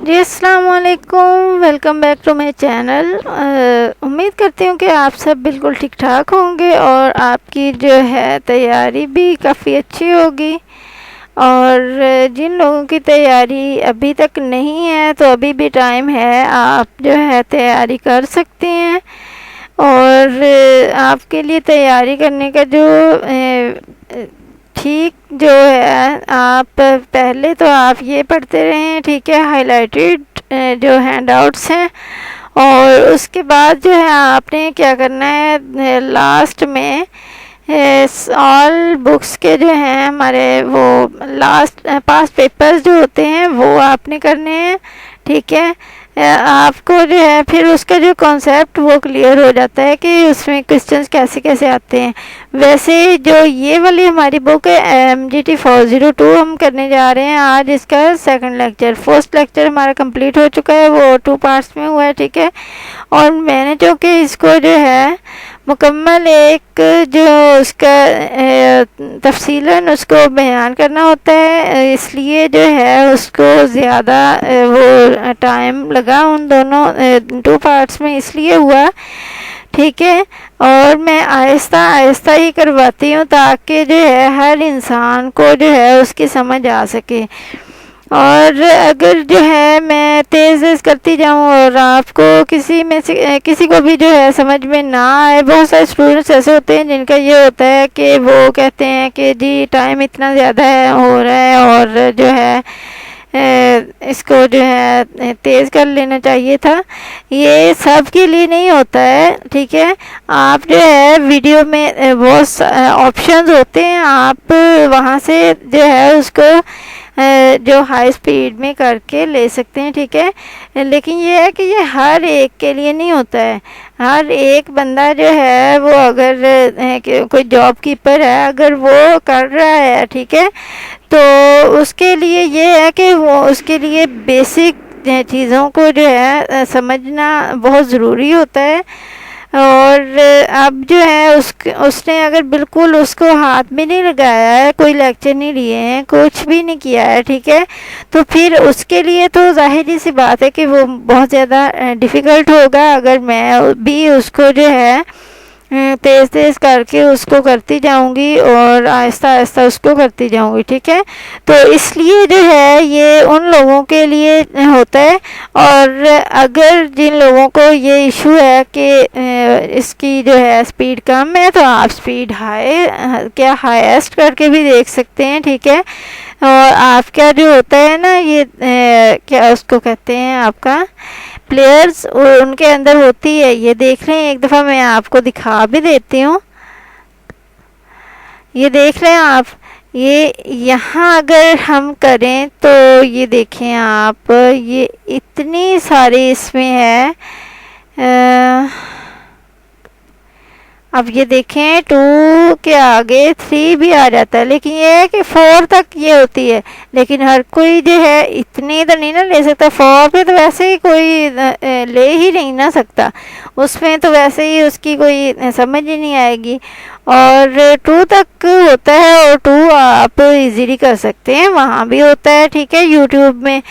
जी अस्सलाम वालेकुम, welcome back to my channel. उम्मीद करती हूँ कि आप सब बिल्कुल ठीक ठाक होंगे और आपकी जो है तैयारी भी काफ़ी अच्छी होगी। और जिन लोगों की तैयारी अभी तक नहीं है तो अभी भी टाइम है, आप जो है तैयारी कर सकते हैं। और आपके लिए तैयारी करने का जो ठीक जो है, आप पहले तो आप ये पढ़ते रहें, ठीक है, हाइलाइटेड जो हैंडआउट्स हैं। और उसके बाद जो है आपने क्या करना है, लास्ट में ऑल बुक्स के जो हैं हमारे वो लास्ट पास पेपर्स जो होते हैं वो आपने करने हैं, ठीक है। आपको जो है फिर उसका जो कॉन्सेप्ट वो क्लियर हो जाता है कि उसमें क्वेश्चंस कैसे कैसे आते हैं। वैसे जो ये वाली हमारी बुक है MGT 402 हम करने जा रहे हैं आज इसका सेकंड लेक्चर। फर्स्ट लेक्चर हमारा कंप्लीट हो चुका है, वो 2 पार्ट्स में हुआ है, ठीक है। और मैंने जो कि इसको जो है मुकम्मल एक जो उसका तफसीलन उसको बयान करना होता है, इसलिए जो है उसको ज़्यादा वो टाइम लगा उन दोनों 2 पार्ट्स में, इसलिए हुआ, ठीक है। और मैं आहिस्ता आहिस्ता ही करवाती हूँ ताकि जो है हर इंसान को जो है उसकी समझ आ सके। और अगर जो है मैं तेज़ तेज़ करती जाऊँ और आपको किसी में से किसी को भी जो है समझ में ना आए, बहुत सारे स्टूडेंट्स ऐसे होते हैं जिनका ये होता है कि वो कहते हैं कि जी टाइम इतना ज़्यादा है हो रहा है और जो है इसको जो है तेज़ कर लेना चाहिए था। ये सब के लिए नहीं होता है, ठीक है। आप जो है वीडियो में बहुत ऑप्शंस होते हैं, आप वहाँ से जो है उसको जो हाई स्पीड में करके ले सकते हैं, ठीक है। लेकिन ये है कि ये हर एक के लिए नहीं होता है। हर एक बंदा जो है वो अगर कोई जॉब कीपर है, अगर वो कर रहा है, ठीक है, तो उसके लिए ये है कि वो उसके लिए बेसिक चीज़ों को जो है समझना बहुत ज़रूरी होता है। और अब जो है उसने अगर बिल्कुल उसको हाथ में नहीं लगाया है, कोई लेक्चर नहीं लिए हैं, कुछ भी नहीं किया है, ठीक है, तो फिर उसके लिए तो ज़ाहिर सी बात है कि वो बहुत ज़्यादा डिफ़िकल्ट होगा। अगर मैं भी उसको जो है तेज़ तेज़ करके उसको करती जाऊंगी और आहिस्ता आहिस्ता उसको करती जाऊंगी, ठीक है। तो इसलिए जो है ये उन लोगों के लिए होता है। और अगर जिन लोगों को ये इशू है कि इसकी जो है स्पीड कम है, तो आप स्पीड क्या हाईएस्ट करके भी देख सकते हैं, ठीक है। और आपका जो होता है ना ये क्या उसको कहते हैं, आपका प्लेयर्स उनके अंदर होती है, ये देख लें, एक दफ़ा मैं आपको दिखा भी देती हूँ। ये देख लें आप, ये यहाँ अगर हम करें तो ये देखें आप, ये इतनी सारी इसमें है। अब ये देखें 2 के आगे 3 भी आ जाता है, लेकिन ये है कि 4 तक ये होती है। लेकिन हर कोई जो है इतनी तो नहीं ना ले सकता, 4 पे तो वैसे ही कोई ले ही नहीं ना सकता, उसमें तो वैसे ही उसकी कोई समझ ही नहीं आएगी। और 2 तक होता है और 2 आप इजीली कर सकते हैं, वहाँ भी होता है, ठीक है। यूट्यूब में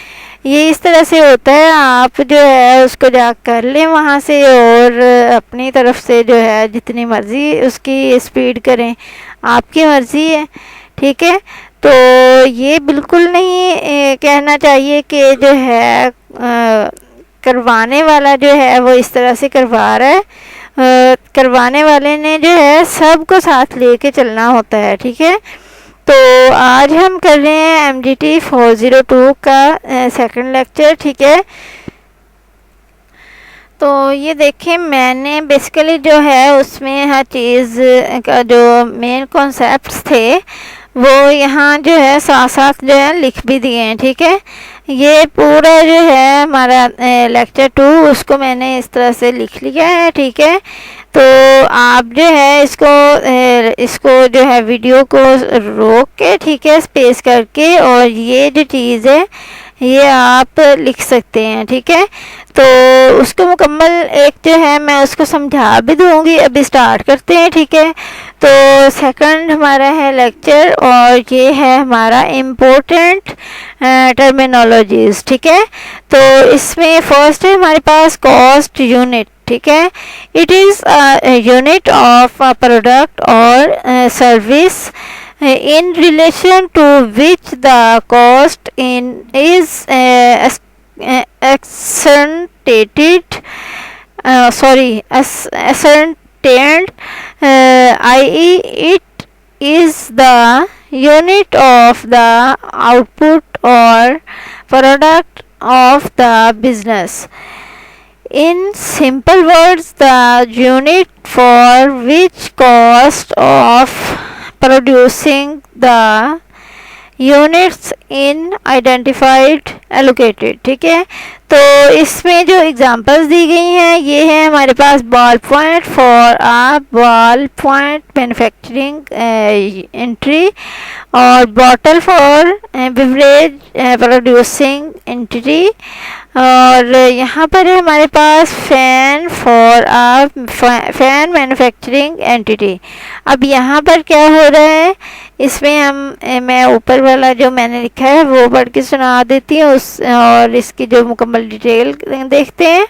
ये इस तरह से होता है, आप जो है उसको जा कर लें वहाँ से और अपनी तरफ से जो है जितनी मर्ज़ी उसकी स्पीड करें, आपकी मर्ज़ी है, ठीक है। तो ये बिल्कुल नहीं कहना चाहिए कि जो है करवाने वाला जो है वो इस तरह से करवा रहा है। करवाने वाले ने जो है सबको साथ लेके चलना होता है, ठीक है। तो आज हम कर रहे हैं MGT 402 का सेकंड लेक्चर, ठीक है। तो ये देखें, मैंने बेसिकली जो है उसमें हर चीज़ का जो मेन कॉन्सेप्ट्स थे वो यहाँ जो है साथ साथ जो है लिख भी दिए हैं, ठीक है। ये पूरा जो है हमारा लेक्चर 2 उसको मैंने इस तरह से लिख लिया है, ठीक है। तो आप जो है इसको जो है वीडियो को रोक के, ठीक है, स्पेस करके, और ये जो चीज़ है ये आप लिख सकते हैं, ठीक है। तो उसको मुकम्मल एक जो है मैं उसको समझा भी दूंगी। अभी स्टार्ट करते हैं, ठीक है। तो सेकंड हमारा है लेक्चर और ये है हमारा इम्पोर्टेंट टर्मिनोलॉजीज, ठीक है। तो इसमें फर्स्ट है हमारे पास कॉस्ट यूनिट, ठीक है। It is unit of product or service in relation to which the cost in is ascertained, i.e. it is the unit of the output or product of the business. In simple words, the unit for which cost of producing the units in identified allocated, ठीक है। तो इसमें जो examples दी गई हैं ये है हमारे पास ball point for ball point manufacturing entry और bottle for beverage producing entry, और यहाँ पर है हमारे पास fan for fan manufacturing entity. अब यहाँ पर क्या हो रहा है, इसमें मैं ऊपर वाला जो मैंने लिखा है वो पढ़ के सुना देती हूँ और इसकी जो मुकम्मल डिटेल देखते हैं।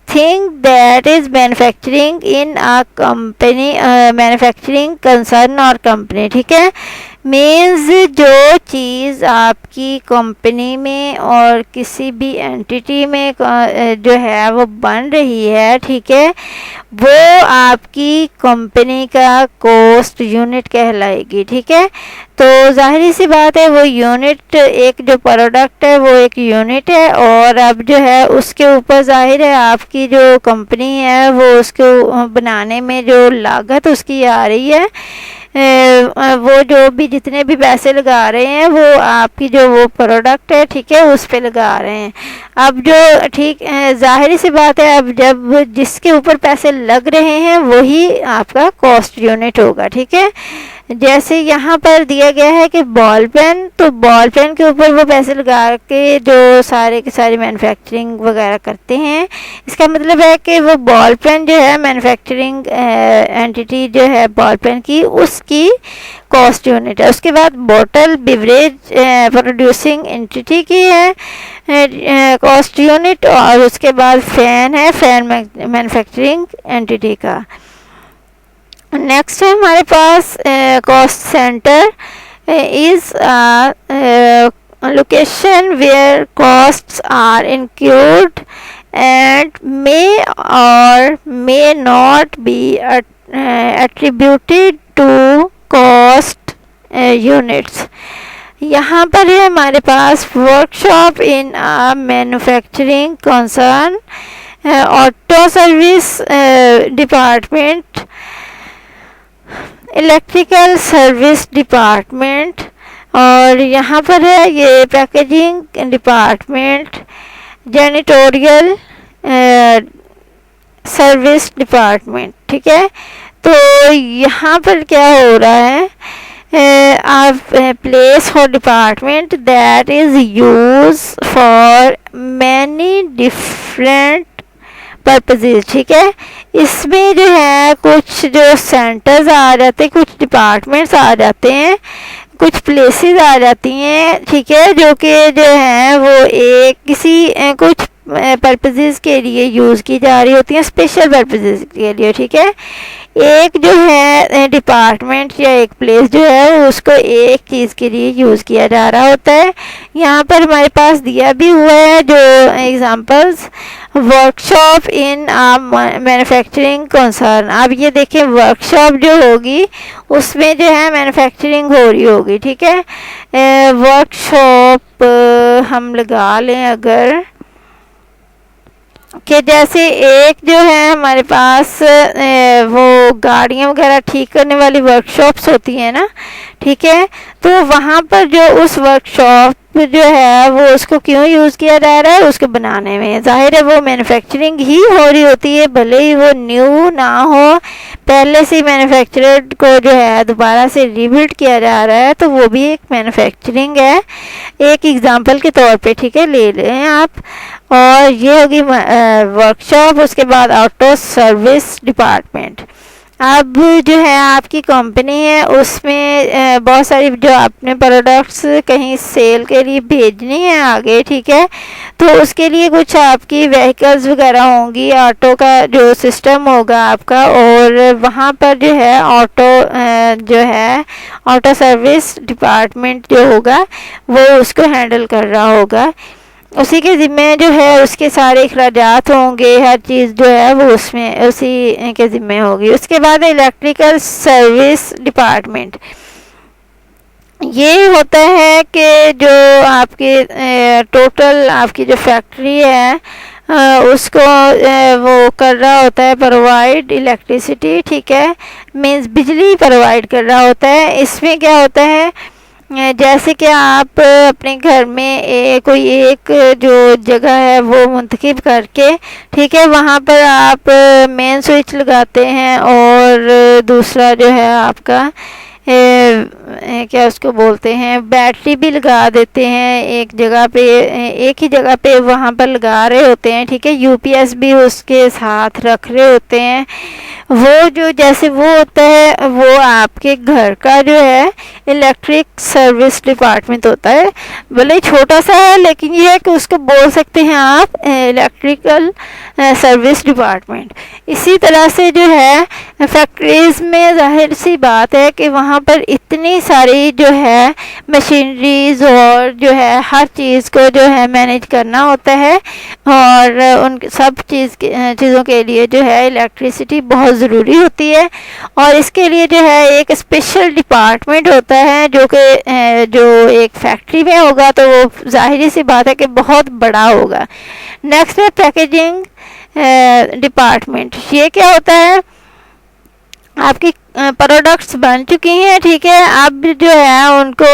Thing that is manufacturing in a company, manufacturing concern और कंपनी, ठीक है। मीन्स जो चीज़ आपकी कंपनी में और किसी भी एंटिटी में जो है वो बन रही है, ठीक है, वो आपकी कंपनी का कॉस्ट यूनिट कहलाएगी, ठीक है। तो जाहिर सी बात है वो यूनिट, एक जो प्रोडक्ट है वो एक यूनिट है और अब जो है उसके ऊपर जाहिर है आपकी जो कंपनी है वो उसको बनाने में जो लागत उसकी आ रही है, वो जो भी जितने भी पैसे लगा रहे हैं वो आपकी जो वो प्रोडक्ट है, ठीक है, उस पे लगा रहे हैं। अब जो ठीक जाहिर सी बात है, अब जब जिसके ऊपर पैसे लग रहे हैं वही आपका कॉस्ट यूनिट होगा, ठीक है। जैसे यहाँ पर दिया गया है कि बॉल पेन, तो बॉल पेन के ऊपर वो पैसे लगा के जो सारे के सारे मैन्युफैक्चरिंग वगैरह करते हैं, इसका मतलब है कि वो बॉल पेन जो है मैन्युफैक्चरिंग एंटिटी जो है बॉल पेन की, उसकी कॉस्ट यूनिट है। उसके बाद बोतल बिवरेज प्रोड्यूसिंग एंटिटी की है कॉस्ट यूनिट, और उसके बाद फैन है फैन मैन्युफैक्चरिंग एंटिटी का। नेक्स्ट है हमारे पास cost centre is location where costs are include and may और may not be attributed to cost units. यहाँ पर है हमारे पास workshop in a manufacturing concern, auto service department, electrical service department, और यहाँ पर है ये packaging department, janitorial service department, ठीक है। तो यहाँ पर क्या हो रहा है, place for department that is use for many different purposes, ठीक है। इसमें जो है कुछ जो सेंटर्स आ जाते हैं, कुछ डिपार्टमेंट्स आ जाते हैं, कुछ प्लेसेस आ जाती हैं, ठीक है, जो कि जो है वो एक किसी कुछ पर्पजेज के लिए यूज़ की जा रही होती हैं, स्पेशल पर्पजेज के लिए, ठीक है। एक जो है डिपार्टमेंट या एक प्लेस जो है उसको एक चीज़ के लिए यूज़ किया जा रहा होता है। यहाँ पर हमारे पास दिया भी हुआ है जो examples, workshop in manufacturing concern. अब ये देखें वर्कशॉप जो होगी उसमें जो है मैन्युफैक्चरिंग हो रही होगी, ठीक है। वर्कशॉप हम लगा लें अगर कि जैसे एक जो है हमारे पास वो गाड़ियाँ वगैरह ठीक करने वाली वर्कशॉप्स होती हैं ना, ठीक है। तो वहाँ पर जो उस वर्कशॉप जो है वो उसको क्यों यूज़ किया जा रहा है, उसको बनाने में। ज़ाहिर है वो मैन्युफैक्चरिंग ही हो रही होती है, भले ही वो न्यू ना हो, पहले से मैन्युफैक्चरर को जो है दोबारा से रीबिल्ड किया जा रहा है, तो वो भी एक मैन्युफैक्चरिंग है, एक एग्जांपल के तौर पे, ठीक है, ले लें आप। और ये होगी वर्कशॉप। उसके बाद ऑटो सर्विस डिपार्टमेंट। अब जो है आपकी कंपनी है, उसमें बहुत सारी जो आपने प्रोडक्ट्स कहीं सेल के लिए भेजनी है आगे, ठीक है, तो उसके लिए कुछ आपकी व्हीकल्स वगैरह होंगी, ऑटो का जो सिस्टम होगा आपका, और वहाँ पर जो है जो है ऑटो सर्विस डिपार्टमेंट जो होगा वो उसको हैंडल कर रहा होगा। उसी के ज़िम्मे जो है उसके सारे अखराजात होंगे, हर चीज़ जो है वो उसमें उसी के ज़िम्मे होगी। उसके बाद इलेक्ट्रिकल सर्विस डिपार्टमेंट, ये होता है कि जो आपकी टोटल आपकी जो फैक्ट्री है उसको वो कर रहा होता है प्रोवाइड इलेक्ट्रिसिटी, ठीक है, मीन्स बिजली प्रोवाइड कर रहा होता है। इसमें क्या होता है, जैसे कि आप अपने घर में कोई एक जो जगह है वो मुंतखब करके, ठीक है, वहाँ पर आप मेन स्विच लगाते हैं, और दूसरा जो है आपका क्या उसको बोलते हैं, बैटरी भी लगा देते हैं एक जगह पे, एक ही जगह पे वहाँ पर लगा रहे होते हैं, ठीक है, यूपीएस भी उसके साथ रख रहे होते हैं। वो जो जैसे वो होता है वो आपके घर का जो है इलेक्ट्रिक सर्विस डिपार्टमेंट होता है, भले छोटा सा है, लेकिन ये है कि उसको बोल सकते हैं आप इलेक्ट्रिकल सर्विस डिपार्टमेंट। इसी तरह से जो है फैक्ट्रीज़ में जाहिर सी बात है कि वहाँ पर इतनी सारी जो है मशीनरीज और जो है हर चीज़ को जो है मैनेज करना होता है, और उन सब चीज़ों के लिए जो है इलेक्ट्रिसिटी बहुत ज़रूरी होती है, और इसके लिए जो है एक स्पेशल डिपार्टमेंट होता है जो कि जो एक फैक्ट्री में होगा, तो वो जाहिर सी बात है कि बहुत बड़ा होगा। नेक्स्ट है पैकेजिंग डिपार्टमेंट। ये क्या होता है, आपकी प्रोडक्ट्स बन चुकी हैं, ठीक है, अब जो है उनको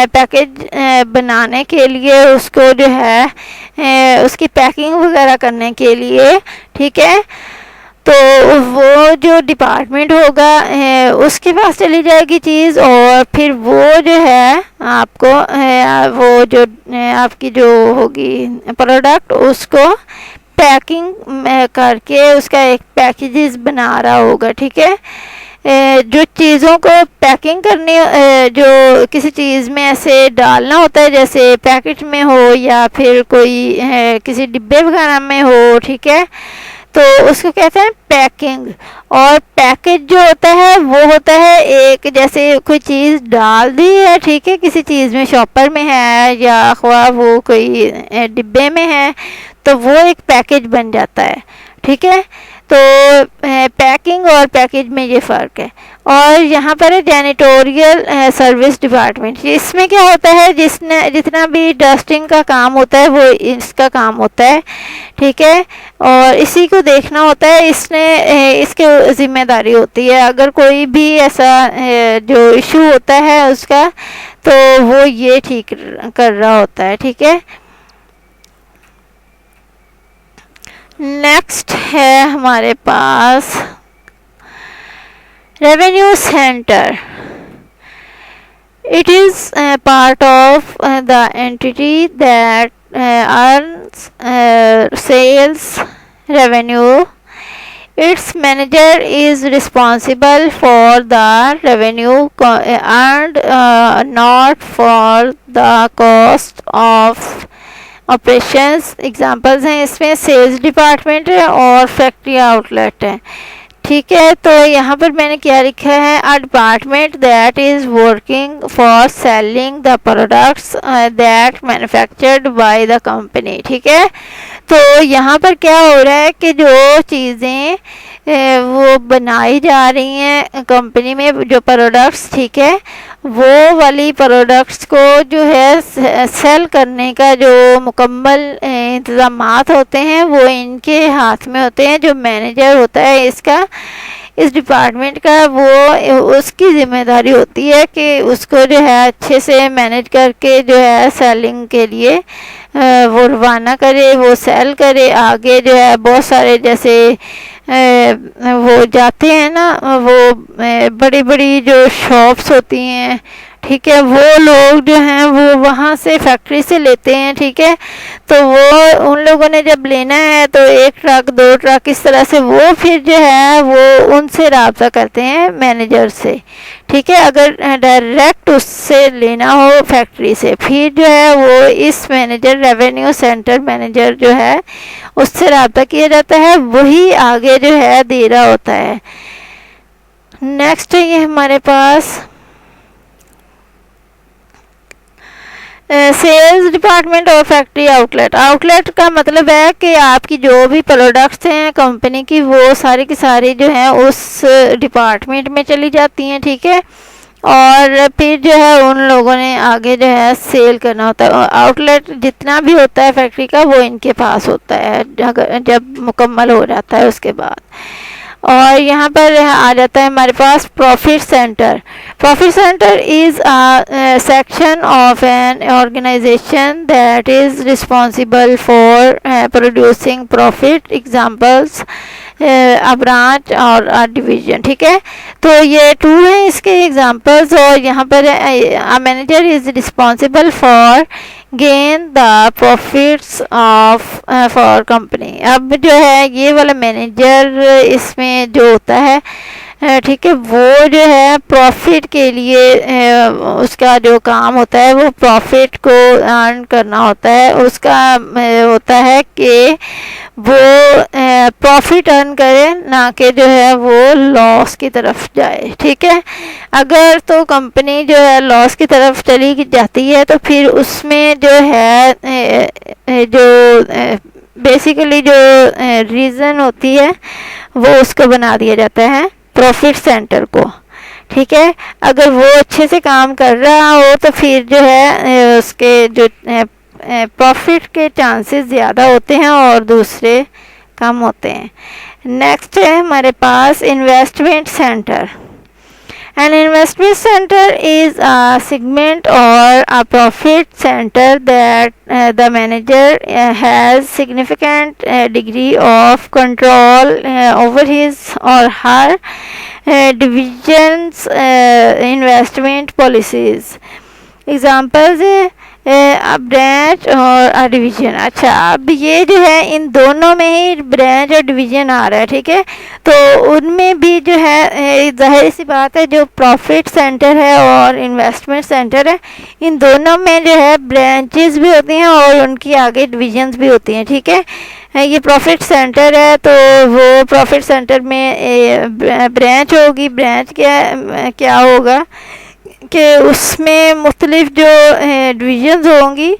पैकेज बनाने के लिए, उसको जो है उसकी पैकिंग वगैरह करने के लिए, ठीक है, तो वो जो डिपार्टमेंट होगा उसके पास चली जाएगी चीज़, और फिर वो जो है आपको वो जो आपकी जो होगी प्रोडक्ट उसको पैकिंग करके उसका एक पैकेजेस बना रहा होगा, ठीक है। जो चीज़ों को पैकिंग करनी, जो किसी चीज़ में ऐसे डालना होता है, जैसे पैकेट में हो या फिर कोई किसी डिब्बे वगैरह में हो, ठीक है, तो उसको कहते हैं पैकिंग। और पैकेज जो होता है वो होता है एक, जैसे कोई चीज़ डाल दी है, ठीक है, किसी चीज़ में, शॉपर में है या ख्वाह वो कोई डिब्बे में है, तो वो एक पैकेज बन जाता है, ठीक है। तो पैकिंग और पैकेज में ये फ़र्क है। और यहाँ पर है जैनिटोरियल सर्विस डिपार्टमेंट। इसमें क्या होता है, जितना भी डस्टिंग का काम होता है वो इसका काम होता है, ठीक है, और इसी को देखना होता है, इसके ज़िम्मेदारी होती है। अगर कोई भी ऐसा जो इशू होता है उसका, तो वो ये ठीक कर रहा होता है, ठीक है। नेक्स्ट है हमारे पास revenue centre. It is part of the entity that earns sales revenue. Its manager is responsible for the revenue earned, not for the cost of operations. Examples हैं इसमें सेल्स डिपार्टमेंट है और फैक्ट्री आउटलेट है, ठीक है। तो यहाँ पर मैंने क्या लिखा है, a department that is working for selling the products that manufactured by the company, ठीक है। तो यहाँ पर क्या हो रहा है कि जो चीज़ें वो बनाई जा रही हैं कंपनी में, जो प्रोडक्ट्स, ठीक है, वो वाली प्रोडक्ट्स को जो है सेल करने का जो मुकम्मल इंतज़ामात होते हैं वो इनके हाथ में होते हैं। जो मैनेजर होता है इसका, इस डिपार्टमेंट का, वो उसकी ज़िम्मेदारी होती है कि उसको जो है अच्छे से मैनेज करके जो है सेलिंग के लिए वो रवाना करे, वो सेल करे आगे। जो है बहुत सारे जैसे वो जाते हैं ना, वो बड़ी बड़ी जो शॉप्स होती हैं, ठीक है, वो लोग जो हैं वो वहाँ से फैक्ट्री से लेते हैं, ठीक है। तो वो उन लोगों ने जब लेना है तो 1 ट्रक 2 ट्रक इस तरह से वो फिर जो है वो उनसे राब्ता करते हैं मैनेजर से, ठीक है। अगर डायरेक्ट उससे लेना हो फैक्ट्री से, फिर जो है वो इस मैनेजर, रेवेन्यू सेंटर मैनेजर जो है उससे राब्ता किया जाता है, वही आगे जो है दे रहा होता है। नेक्स्ट है ये हमारे पास सेल्स डिपार्टमेंट और फैक्ट्री आउटलेट। आउटलेट का मतलब है कि आपकी जो भी प्रोडक्ट्स हैं कंपनी की, वो सारी की सारी जो हैं उस डिपार्टमेंट में चली जाती हैं, ठीक है। और फिर जो है उन लोगों ने आगे जो है सेल करना होता है। आउटलेट जितना भी होता है फैक्ट्री का वो इनके पास होता है जब मुकम्मल हो जाता है उसके बाद। और यहाँ पर आ जाता है हमारे पास profit centre. Profit centre is a section of an organisation that is responsible for producing profit. Examples a branch or a division, ठीक है। तो ये 2 हैं इसके एग्जांपल्स। और यहाँ पर a manager is responsible for gain the profits of for company. अब जो है ये वाला मैनेजर इसमें जो होता है, ठीक है, वो जो है प्रॉफिट के लिए उसका जो काम होता है वो प्रॉफिट को अर्न करना होता है। उसका होता है कि वो प्रॉफिट अर्न करे, ना कि जो है वो लॉस की तरफ जाए, ठीक है। अगर तो कंपनी जो है लॉस की तरफ चली जाती है तो फिर उसमें जो है जो बेसिकली जो रीज़न होती है वो उसको बना दिया जाता है प्रॉफिट सेंटर को, ठीक है। अगर वो अच्छे से काम कर रहा हो तो फिर जो है उसके जो प्रॉफिट के चांसेस ज़्यादा होते हैं और दूसरे कम होते हैं। नेक्स्ट है हमारे पास investment centre. An investment center is a segment or a profit center that the manager has significant degree of control over his or her division's investment policies. Examples है ब्रांच और अ डिवीज़न। अच्छा, अब ये जो है इन दोनों में ही branch और division आ रहा है, ठीक है। तो उनमें भी जो है जाहिर सी बात है जो प्रॉफिट सेंटर है और इन्वेस्टमेंट सेंटर है, इन दोनों में जो है ब्रांचेस भी होती हैं और उनकी आगे डिवीजन्स भी होती हैं, ठीक है। ये प्रॉफिट सेंटर है तो वो प्रॉफिट सेंटर में ब्रांच होगी। ब्रांच क्या होगा कि उसमें मुख्तलिफ जो डिवीजन्स होंगी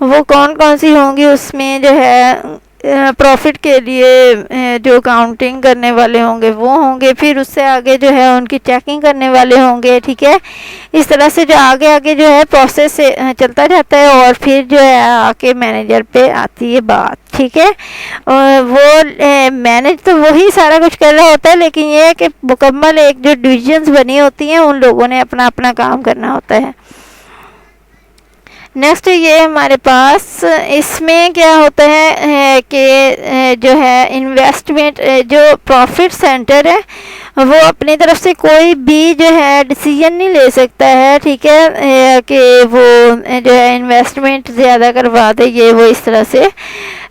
वो कौन कौन सी होंगी, उसमें जो है प्रॉफिट के लिए जो काउंटिंग करने वाले होंगे वो होंगे, फिर उससे आगे जो है उनकी चेकिंग करने वाले होंगे, ठीक है। इस तरह से जो आगे आगे जो है प्रोसेस से चलता जाता है और फिर जो है आके मैनेजर पे आती है बात, ठीक है। और वो मैनेज तो वही सारा कुछ कर रहा होता है, लेकिन ये है कि मुकम्मल एक जो डिविजन्स बनी होती हैं उन लोगों ने अपना अपना काम करना होता है। नेक्स्ट ये हमारे पास इसमें क्या होता है कि जो है इन्वेस्टमेंट जो प्रॉफिट सेंटर है वो अपनी तरफ से कोई भी जो है डिसीजन नहीं ले सकता है, ठीक है, कि वो जो है इन्वेस्टमेंट ज़्यादा करवा दे, ये वो इस तरह से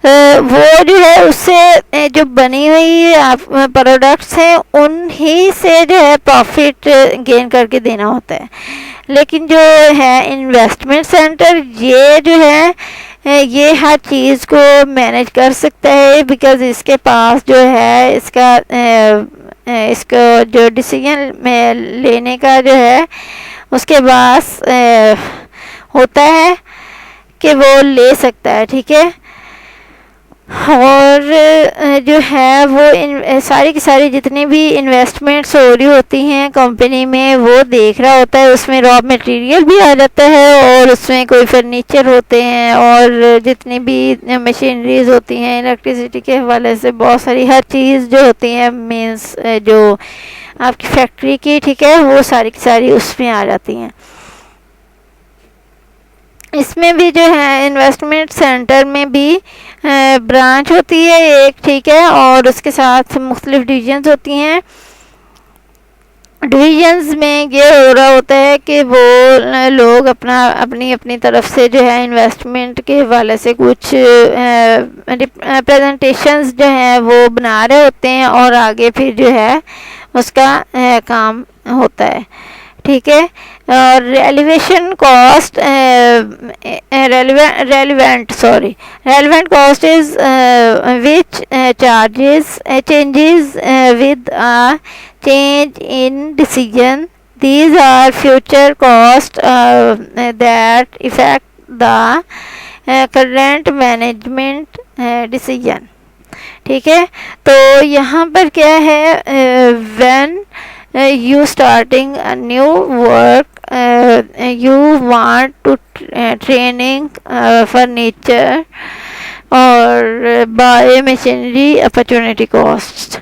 वो जो है उससे जो बनी हुई प्रोडक्ट्स हैं उन्हीं से जो है प्रॉफिट गेन करके देना होता है। लेकिन जो है इन्वेस्टमेंट सेंटर ये जो है ये हर चीज़ को मैनेज कर सकता है, बिकॉज़ इसके पास जो है इसको जो डिसीजन में लेने का जो है उसके पास होता है कि वो ले सकता है, ठीक है। और जो है वो सारी की सारी जितनी भी इन्वेस्टमेंट्स हो रही होती हैं कंपनी में वो देख रहा होता है। उसमें रॉ मटेरियल भी आ जाता है और उसमें कोई फर्नीचर होते हैं और जितनी भी मशीनरीज होती हैं इलेक्ट्रिसिटी के हवाले से बहुत सारी हर चीज़ जो होती है मीन्स जो आपकी फैक्ट्री की, ठीक है, वो सारी की सारी उसमें आ जाती हैं। इसमें भी जो है इन्वेस्टमेंट सेंटर में भी ब्रांच होती है एक, ठीक है, और उसके साथ मुख्तलिफ डिवीजन्स होती हैं। डिवीजन्स में ये हो रहा होता है कि वो लोग अपनी अपनी तरफ से जो है इन्वेस्टमेंट के हवाले से कुछ प्रेजेंटेशंस जो हैं वो बना रहे होते हैं और आगे फिर जो है उसका काम होता है, ठीक है। और relevant cost is which charges changes with a change in decision. These are future costs that affect the current management decision, ठीक है। तो यहाँ पर क्या है, when you starting a new work, you want to training furniture और buy machinery opportunity costs।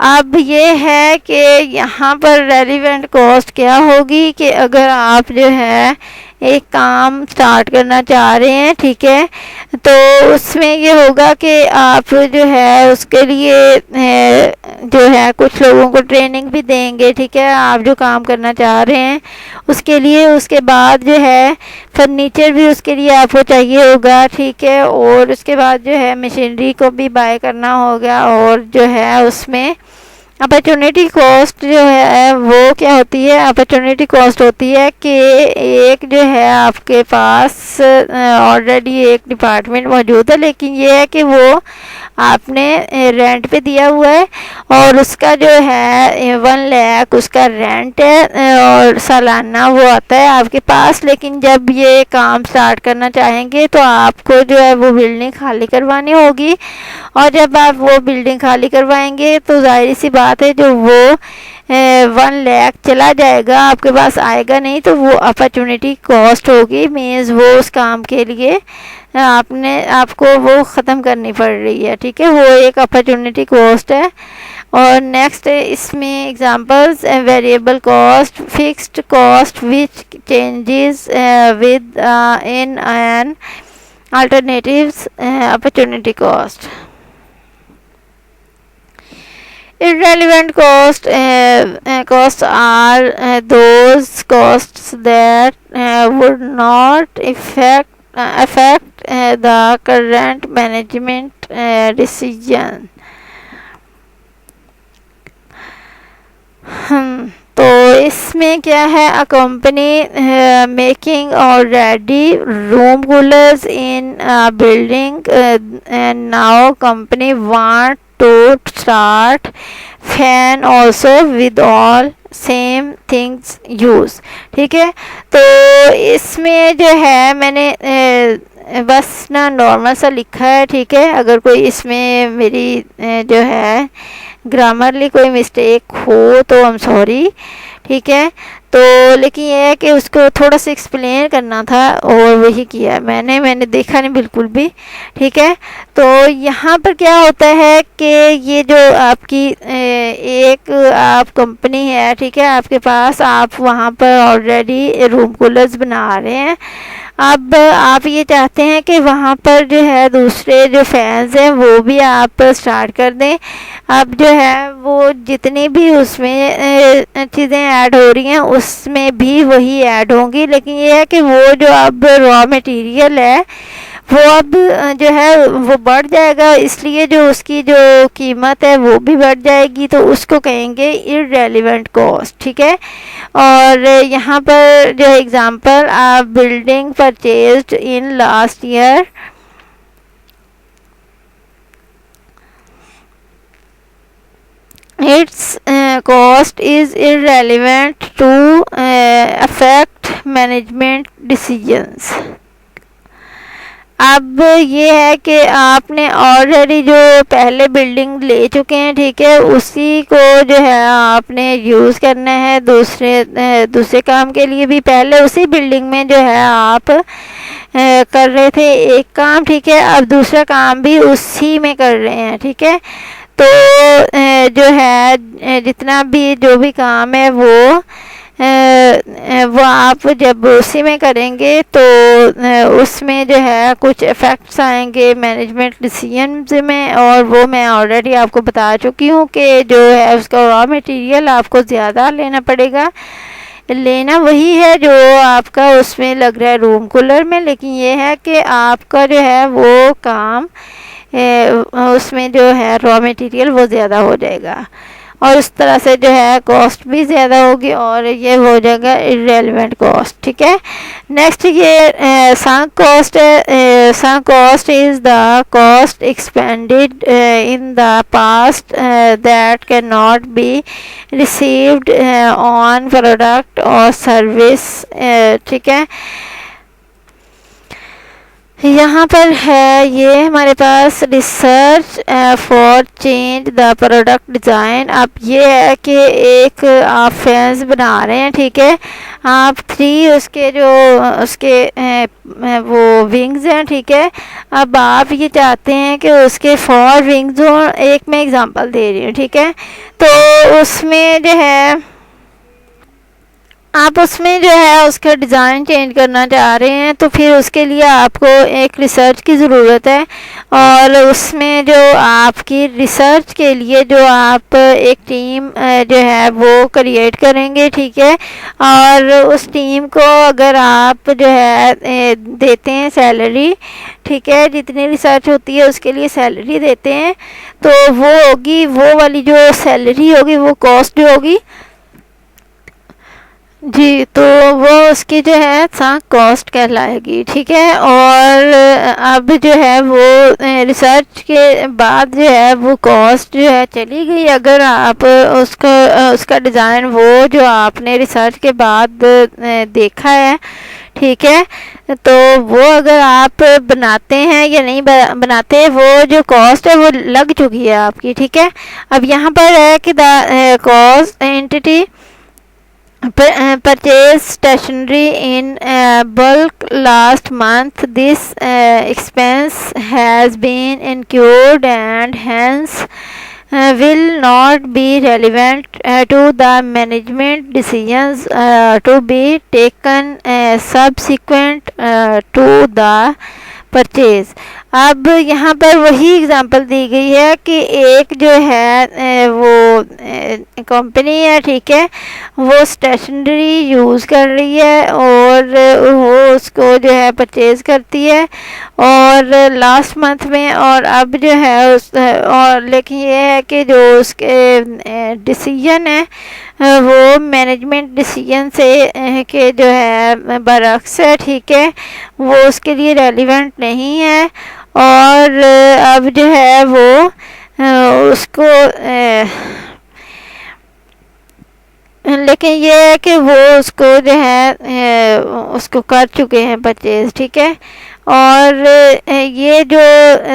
अब ये है कि यहाँ पर रेलिवेंट कॉस्ट क्या होगी कि अगर आप जो है एक काम स्टार्ट करना चाह रहे हैं, ठीक है, तो उसमें ये होगा कि आप जो है उसके लिए जो है कुछ लोगों को ट्रेनिंग भी देंगे, ठीक है, आप जो काम करना चाह रहे हैं उसके लिए। उसके बाद जो है फर्नीचर भी उसके लिए आपको चाहिए होगा, ठीक है, और उसके बाद जो है मशीनरी को भी बाय करना होगा। और जो है उसमें अपॉर्चुनिटी कॉस्ट जो है वो क्या होती है, अपॉर्चुनिटी कॉस्ट होती है कि एक जो है आपके पास ऑलरेडी एक डिपार्टमेंट मौजूद है, लेकिन ये है कि वो आपने रेंट पे दिया हुआ है और उसका जो है 1 लाख उसका रेंट है और सालाना वो आता है आपके पास। लेकिन जब ये काम स्टार्ट करना चाहेंगे तो आपको जो है वो बिल्डिंग खाली करवानी होगी और जब आप वो बिल्डिंग खाली करवाएंगे तो जाहिर सी बात है जो वो 1 लाख चला जाएगा, आपके पास आएगा नहीं, तो वो अपॉर्चुनिटी कॉस्ट होगी। मीन्स वो उस काम के लिए आपको वो ख़त्म करनी पड़ रही है, ठीक है, वो एक अपॉर्चुनिटी कॉस्ट है। और नेक्स्ट इसमें examples, variable cost, fixed cost which changes with in an alternatives, opportunity cost. Irrelevant costs are those costs that would not affect the current management decision. तो इसमें क्या है, a company making already room coolers in building and now company want to start fan also with all same things use, ठीक है। तो इसमें जो है मैंने बस ना नॉर्मल सा लिखा है, ठीक है। अगर कोई इसमें मेरी जो है ग्रामरली कोई मिस्टेक हो तो आई एम सॉरी, ठीक है। तो लेकिन ये है कि उसको थोड़ा सा एक्सप्लेन करना था और वही किया मैंने देखा नहीं बिल्कुल भी, ठीक है। तो यहाँ पर क्या होता है कि ये जो आपकी एक आप कंपनी है, ठीक है, आपके पास आप वहाँ पर ऑलरेडी रूम कूलर्स बना रहे हैं। अब आप ये चाहते हैं कि वहाँ पर जो है दूसरे जो फैंस हैं वो भी आप स्टार्ट कर दें। अब जो है वो जितनी भी उसमें चीज़ें ऐड हो रही हैं उसमें भी वही ऐड होंगी, लेकिन ये है कि वो जो अब रॉ मटेरियल है वो अब जो है वो बढ़ जाएगा, इसलिए जो उसकी जो कीमत है वो भी बढ़ जाएगी, तो उसको कहेंगे इररेलेवेंट कॉस्ट, ठीक है। और यहाँ पर जो एग्जांपल, आप building purchased in last year, its cost is irrelevant to affect management decisions. अब ये है कि आपने ऑलरेडी जो पहले बिल्डिंग ले चुके हैं, ठीक है, उसी को जो है आपने यूज़ करना है दूसरे काम के लिए भी। पहले उसी बिल्डिंग में जो है आप कर रहे थे एक काम, ठीक है, अब दूसरा काम भी उसी में कर रहे हैं, ठीक है। तो जो है जितना भी जो भी काम है वो आप जब उसी में करेंगे तो उसमें जो है कुछ इफ़ेक्ट्स आएंगे मैनेजमेंट डिसीजंस में, और वो मैं ऑलरेडी आपको बता चुकी हूँ कि जो है उसका रॉ मटेरियल आपको ज़्यादा लेना पड़ेगा। लेना वही है जो आपका उसमें लग रहा है रूम कूलर में, लेकिन ये है कि आपका जो है वो काम उसमें जो है रॉ मटेरियल वो ज़्यादा हो जाएगा, और उस तरह से जो है कॉस्ट भी ज़्यादा होगी और ये हो जाएगा इररेलेवेंट कॉस्ट, ठीक है। नेक्स्ट ये संक कॉस्ट है। Sunk cost is the cost expended in the past that can not be received on product or service, ठीक है। यहाँ पर है ये हमारे पास research for change the product design. अब ये है कि एक आप फैंस बना रहे हैं, ठीक है, आप 3 उसके जो उसके वो विंग्स हैं, ठीक है। अब आप ये चाहते हैं कि उसके 4 विंग्स हों, एक मैं एग्जांपल दे रही हूँ, ठीक है। तो उसमें जो है आप उसमें जो है उसका डिज़ाइन चेंज करना चाह रहे हैं, तो फिर उसके लिए आपको एक रिसर्च की ज़रूरत है, और उसमें जो आपकी रिसर्च के लिए जो आप एक टीम जो है वो क्रिएट करेंगे, ठीक है। और उस टीम को अगर आप जो है देते हैं सैलरी, ठीक है, जितनी रिसर्च होती है उसके लिए सैलरी देते हैं, तो वो होगी, वो वाली जो सैलरी होगी वो कॉस्ट जो होगी जी, तो वो उसकी जो है संक कॉस्ट कहलाएगी, ठीक है। और अब जो है वो रिसर्च के बाद जो है वो कॉस्ट जो है चली गई, अगर आप उसका डिज़ाइन वो जो आपने रिसर्च के बाद देखा है, ठीक है, तो वो अगर आप बनाते हैं या नहीं बनाते, वो जो कॉस्ट है वो लग चुकी है आपकी, ठीक है। अब यहाँ पर है कि the cost entity purchase stationery in bulk last month. This expense has been incurred and hence will not be relevant to the management decisions to be taken subsequent to the purchase. अब यहाँ पर वही example दी गई है कि एक जो है वो कंपनी है, ठीक है, वो स्टेशनरी यूज़ कर रही है और वो उसको जो है परचेज़ करती है और लास्ट मंथ में, और अब जो है और लेकिन ये है कि जो उसके डिसीजन है वो मैनेजमेंट डिसीजन से के जो है बरअक्स है, ठीक है, वो उसके लिए रेलिवेंट नहीं है। और अब जो है वो उसको लेकिन ये है कि वो उसको जो है उसको कर चुके हैं परचेज, ठीक है। और ये जो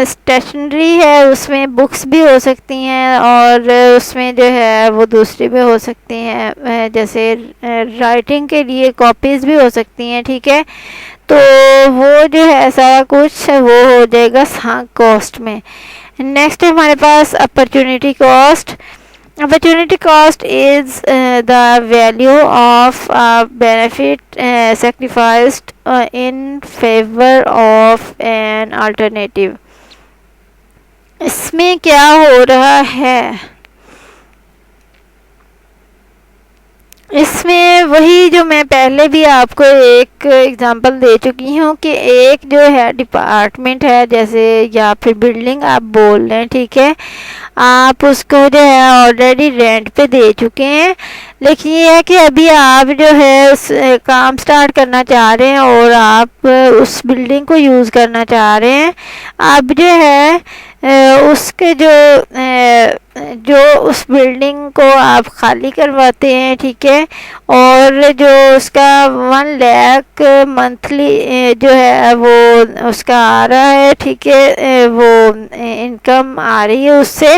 स्टेशनरी है उसमें बुक्स भी हो सकती हैं और उसमें जो है वो दूसरी भी हो सकती हैं, जैसे राइटिंग के लिए कॉपीज़ भी हो सकती हैं, ठीक है। तो वो जो है सारा कुछ वो हो जाएगा संक कॉस्ट में। नेक्स्ट हमारे पास opportunity cost. Opportunity cost is the value of benefit sacrificed in favor of an alternative। इसमें क्या हो रहा है, इसमें वही जो मैं पहले भी आपको एक एग्जांपल दे चुकी हूँ कि एक जो है डिपार्टमेंट है, जैसे या फिर बिल्डिंग आप बोल रहे हैं, ठीक है, आप उसको जो है ऑलरेडी रेंट पे दे चुके हैं, लेकिन ये है कि अभी आप जो है उस काम स्टार्ट करना चाह रहे हैं और आप उस बिल्डिंग को यूज़ करना चाह रहे हैं। अब जो है उसके जो जो उस बिल्डिंग को आप खाली करवाते हैं, ठीक है, और जो उसका 1 लाख मंथली जो है वो उसका आ रहा है, ठीक है, वो इनकम आ रही है, उससे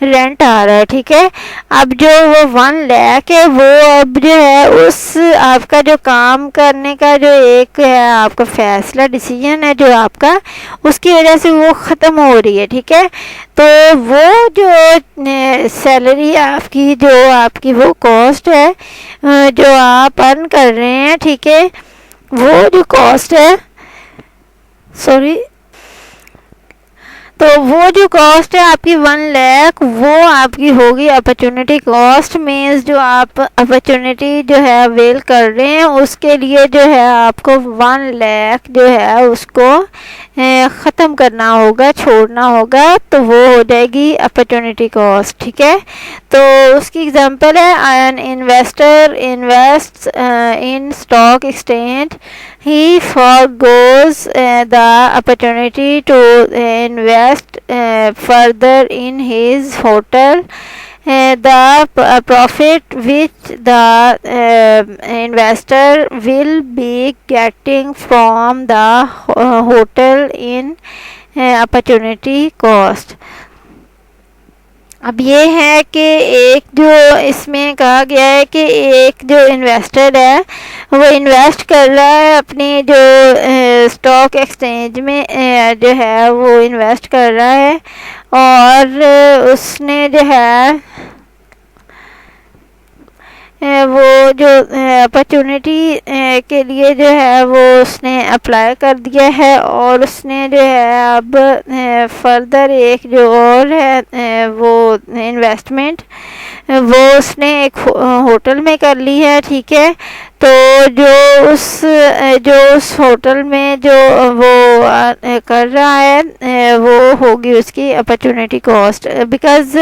रेंट आ रहा है, ठीक है। अब जो वो 1 लाख है वो अब जो है उस आपका जो काम करने का जो एक है आपका फैसला डिसीजन है जो आपका, उसकी वजह से वो ख़त्म हो रही है, ठीक है। तो वो जो सैलरी आपकी जो आपकी वो कॉस्ट है जो आप अर्न कर रहे हैं, ठीक है, वो जो कॉस्ट है, सॉरी, तो वो जो कॉस्ट है आपकी 1 लाख, वो आपकी होगी अपॉर्चुनिटी कॉस्ट। मीन्स जो आप अपॉर्चुनिटी जो है अवेल कर रहे हैं उसके लिए जो है आपको 1 लाख जो है उसको ख़त्म करना होगा, छोड़ना होगा, तो वो हो जाएगी अपॉर्चुनिटी कॉस्ट, ठीक है। तो उसकी एग्जांपल है an investor invest in stock exchange, he forgoes the opportunity to invest further in his hotel. The profit which the investor will be getting from the hotel in opportunity cost. अब ये है कि एक जो इसमें कहा गया है कि एक जो इन्वेस्टर है वो इन्वेस्ट कर रहा है अपनी जो स्टॉक एक्सचेंज में जो है वो इन्वेस्ट कर रहा है, और उसने जो है वो जो अपॉर्चुनिटी के लिए जो है वो उसने अप्लाई कर दिया है, और उसने जो है अब फर्दर एक जो और है वो इन्वेस्टमेंट वो उसने एक होटल में कर ली है, ठीक है। तो जो उस होटल में जो वो कर रहा है वो होगी उसकी अपॉर्चुनिटी कॉस्ट, बिकॉज़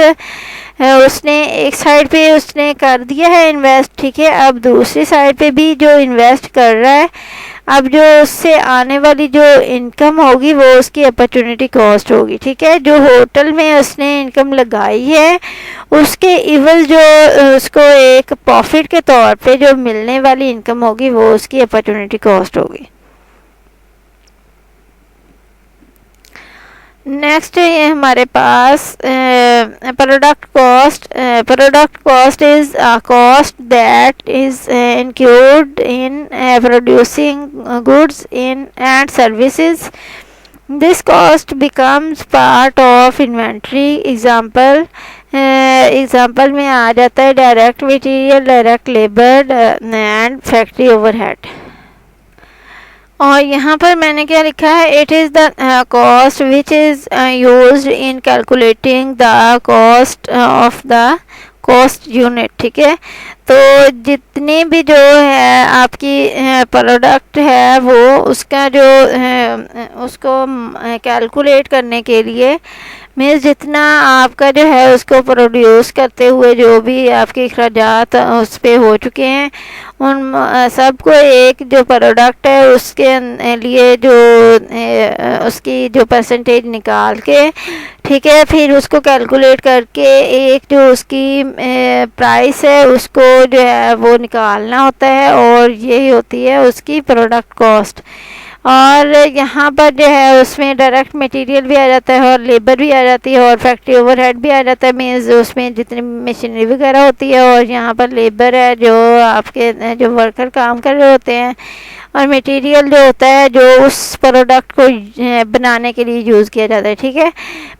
उसने एक साइड पे उसने कर दिया है इन्वेस्ट, ठीक है। अब दूसरी साइड पे भी जो इन्वेस्ट कर रहा है, अब जो उससे आने वाली जो इनकम होगी वो उसकी अपॉर्चुनिटी कॉस्ट होगी, ठीक है। जो होटल में उसने इनकम लगाई है उसके इवल जो उसको एक प्रॉफिट के तौर पे जो मिलने वाली इनकम होगी वो उसकी अपॉर्चुनिटी कॉस्ट होगी। नेक्स्ट है हमारे पास product cost. Product cost is a cost that is include in producing goods in and services. This cost becomes part of inventory. Example में आ जाता है direct material, direct labour and factory overhead. और यहाँ पर मैंने क्या लिखा है, it is the cost which is used in calculating the cost of the cost unit, ठीक है। तो जितनी भी जो है आपकी प्रोडक्ट है वो उसका जो उसको कैलकुलेट करने के लिए मीन्स जितना आपका जो है उसको प्रोड्यूस करते हुए जो भी आपके अखराजात उस पर हो चुके हैं उन सबको एक जो प्रोडक्ट है उसके लिए जो उसकी जो परसेंटेज निकाल के, ठीक है, फिर उसको कैलकुलेट करके एक जो उसकी प्राइस है उसको जो है वो निकालना होता है, और यही होती है उसकी प्रोडक्ट कॉस्ट। और यहाँ पर जो है उसमें डायरेक्ट मटेरियल भी आ जाता है और लेबर भी आ जाती है और फैक्ट्री ओवरहेड भी आ जाता है, मीन्स उसमें जितनी मशीनरी वगैरह होती है, और यहाँ पर लेबर है जो आपके जो वर्कर काम कर रहे होते हैं, और मटेरियल जो होता है जो उस प्रोडक्ट को बनाने के लिए यूज़ किया जाता है, ठीक है।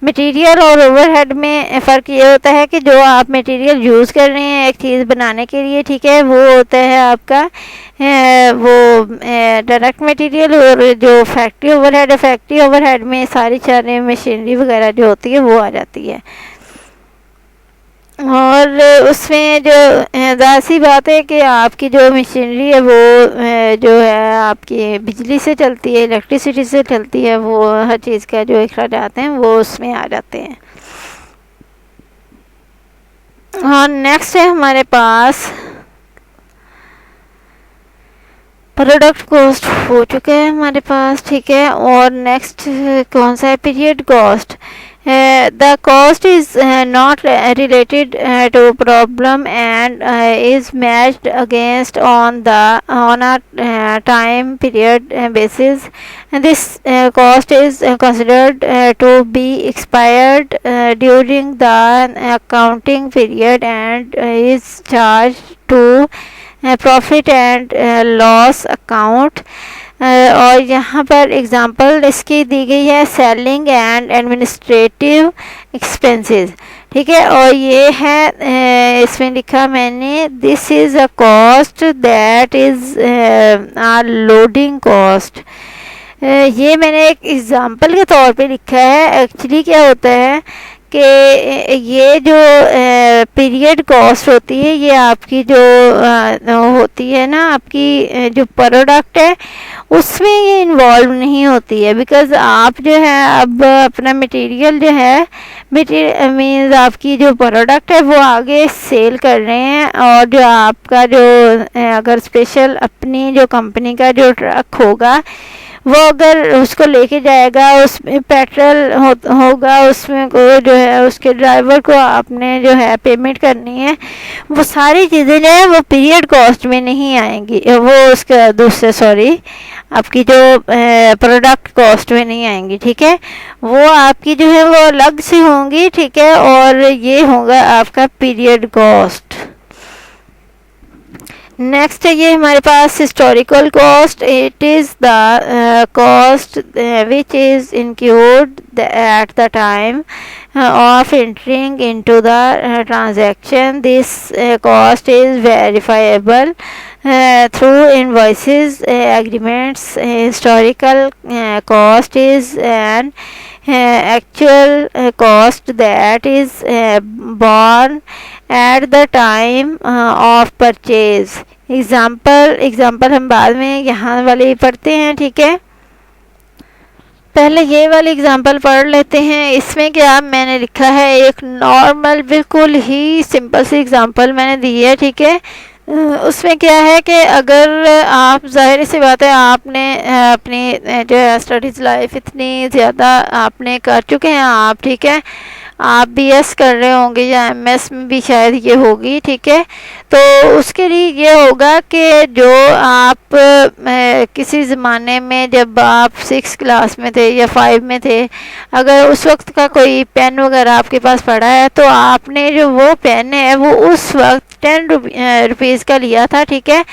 मटेरियल और ओवरहेड में फ़र्क ये होता है कि जो आप मटेरियल यूज़ कर रहे हैं एक चीज़ बनाने के लिए, ठीक है, वो होता है आपका वो डायरेक्ट मटेरियल, और जो फैक्ट्री ओवरहेड है, फैक्ट्री ओवरहेड में सारी मशीनरी वगैरह जो होती है वो आ जाती है। और उसमें जो ज़ाहिर बात है कि आपकी जो मशीनरी है वो जो है आपकी बिजली से चलती है, इलेक्ट्रिसिटी से चलती है, वो हर चीज़ का जो अखराजात हैं वो उसमें आ जाते हैं। और नेक्स्ट है हमारे पास प्रोडक्ट कॉस्ट हो चुका है हमारे पास, ठीक है। और नेक्स्ट कौन सा है, period cost. The cost is not related to problem and is matched against on a time period basis. And this cost is considered to be expired during the accounting period and is charged to profit and loss account. और यहाँ पर example इसकी दी गई है selling and administrative expenses, ठीक है। और ये है इसमें लिखा मैंने this is a cost that is uh loading cost. ये मैंने एक एग्जांपल के तौर पे लिखा है। एक्चुअली क्या होता है कि ये जो पीरियड कॉस्ट होती है ये आपकी जो होती है ना, आपकी जो प्रोडक्ट है उसमें ये इन्वॉल्व नहीं होती है। बिकॉज़ आप जो है अब अपना मटेरियल जो है मीन्स आपकी जो प्रोडक्ट है वो आगे सेल कर रहे हैं, और जो आपका जो अगर स्पेशल अपनी जो कंपनी का जो ट्रक होगा वो अगर उसको लेके जाएगा, उसमें पेट्रोल होगा, उसमें को जो है उसके ड्राइवर को आपने जो है पेमेंट करनी है, वो सारी चीज़ें जो है वो पीरियड कॉस्ट में नहीं आएंगी, वो उसका दूसरे आपकी जो प्रोडक्ट कॉस्ट में नहीं आएंगी, ठीक है। वो आपकी जो है वो अलग से होंगी, ठीक है। और ये होगा आपका पीरियड कॉस्ट। नेक्स्ट है ये हमारे पास historical cost. It is the cost which is include at the time of entering into the transaction. This cost is verifiable through invoices, agreements. Historical cost is an actual cost that is borne at the time of purchase. Example हम बाद में यहाँ वाले पढ़ते हैं, ठीक है। पहले ये वाली एग्जांपल पढ़ लेते हैं। इसमें क्या मैंने लिखा है, एक नॉर्मल बिल्कुल ही सिंपल सी एग्जांपल मैंने दी है, ठीक है। उसमें क्या है कि अगर आप, जाहिर सी बात है, आपने अपनी जो है स्टडीज़ लाइफ इतनी ज़्यादा आपने कर चुके हैं आप, ठीक है। आप बीएस कर रहे होंगे या एमएस में भी शायद ये होगी, ठीक है। तो उसके लिए ये होगा कि जो आप किसी ज़माने में जब आप 6 क्लास में थे या 5 में थे, अगर उस वक्त का कोई पेन वगैरह आपके पास पड़ा है तो आपने जो वो पेन है वो उस वक्त 10 रुपीज़ का लिया था, ठीक है।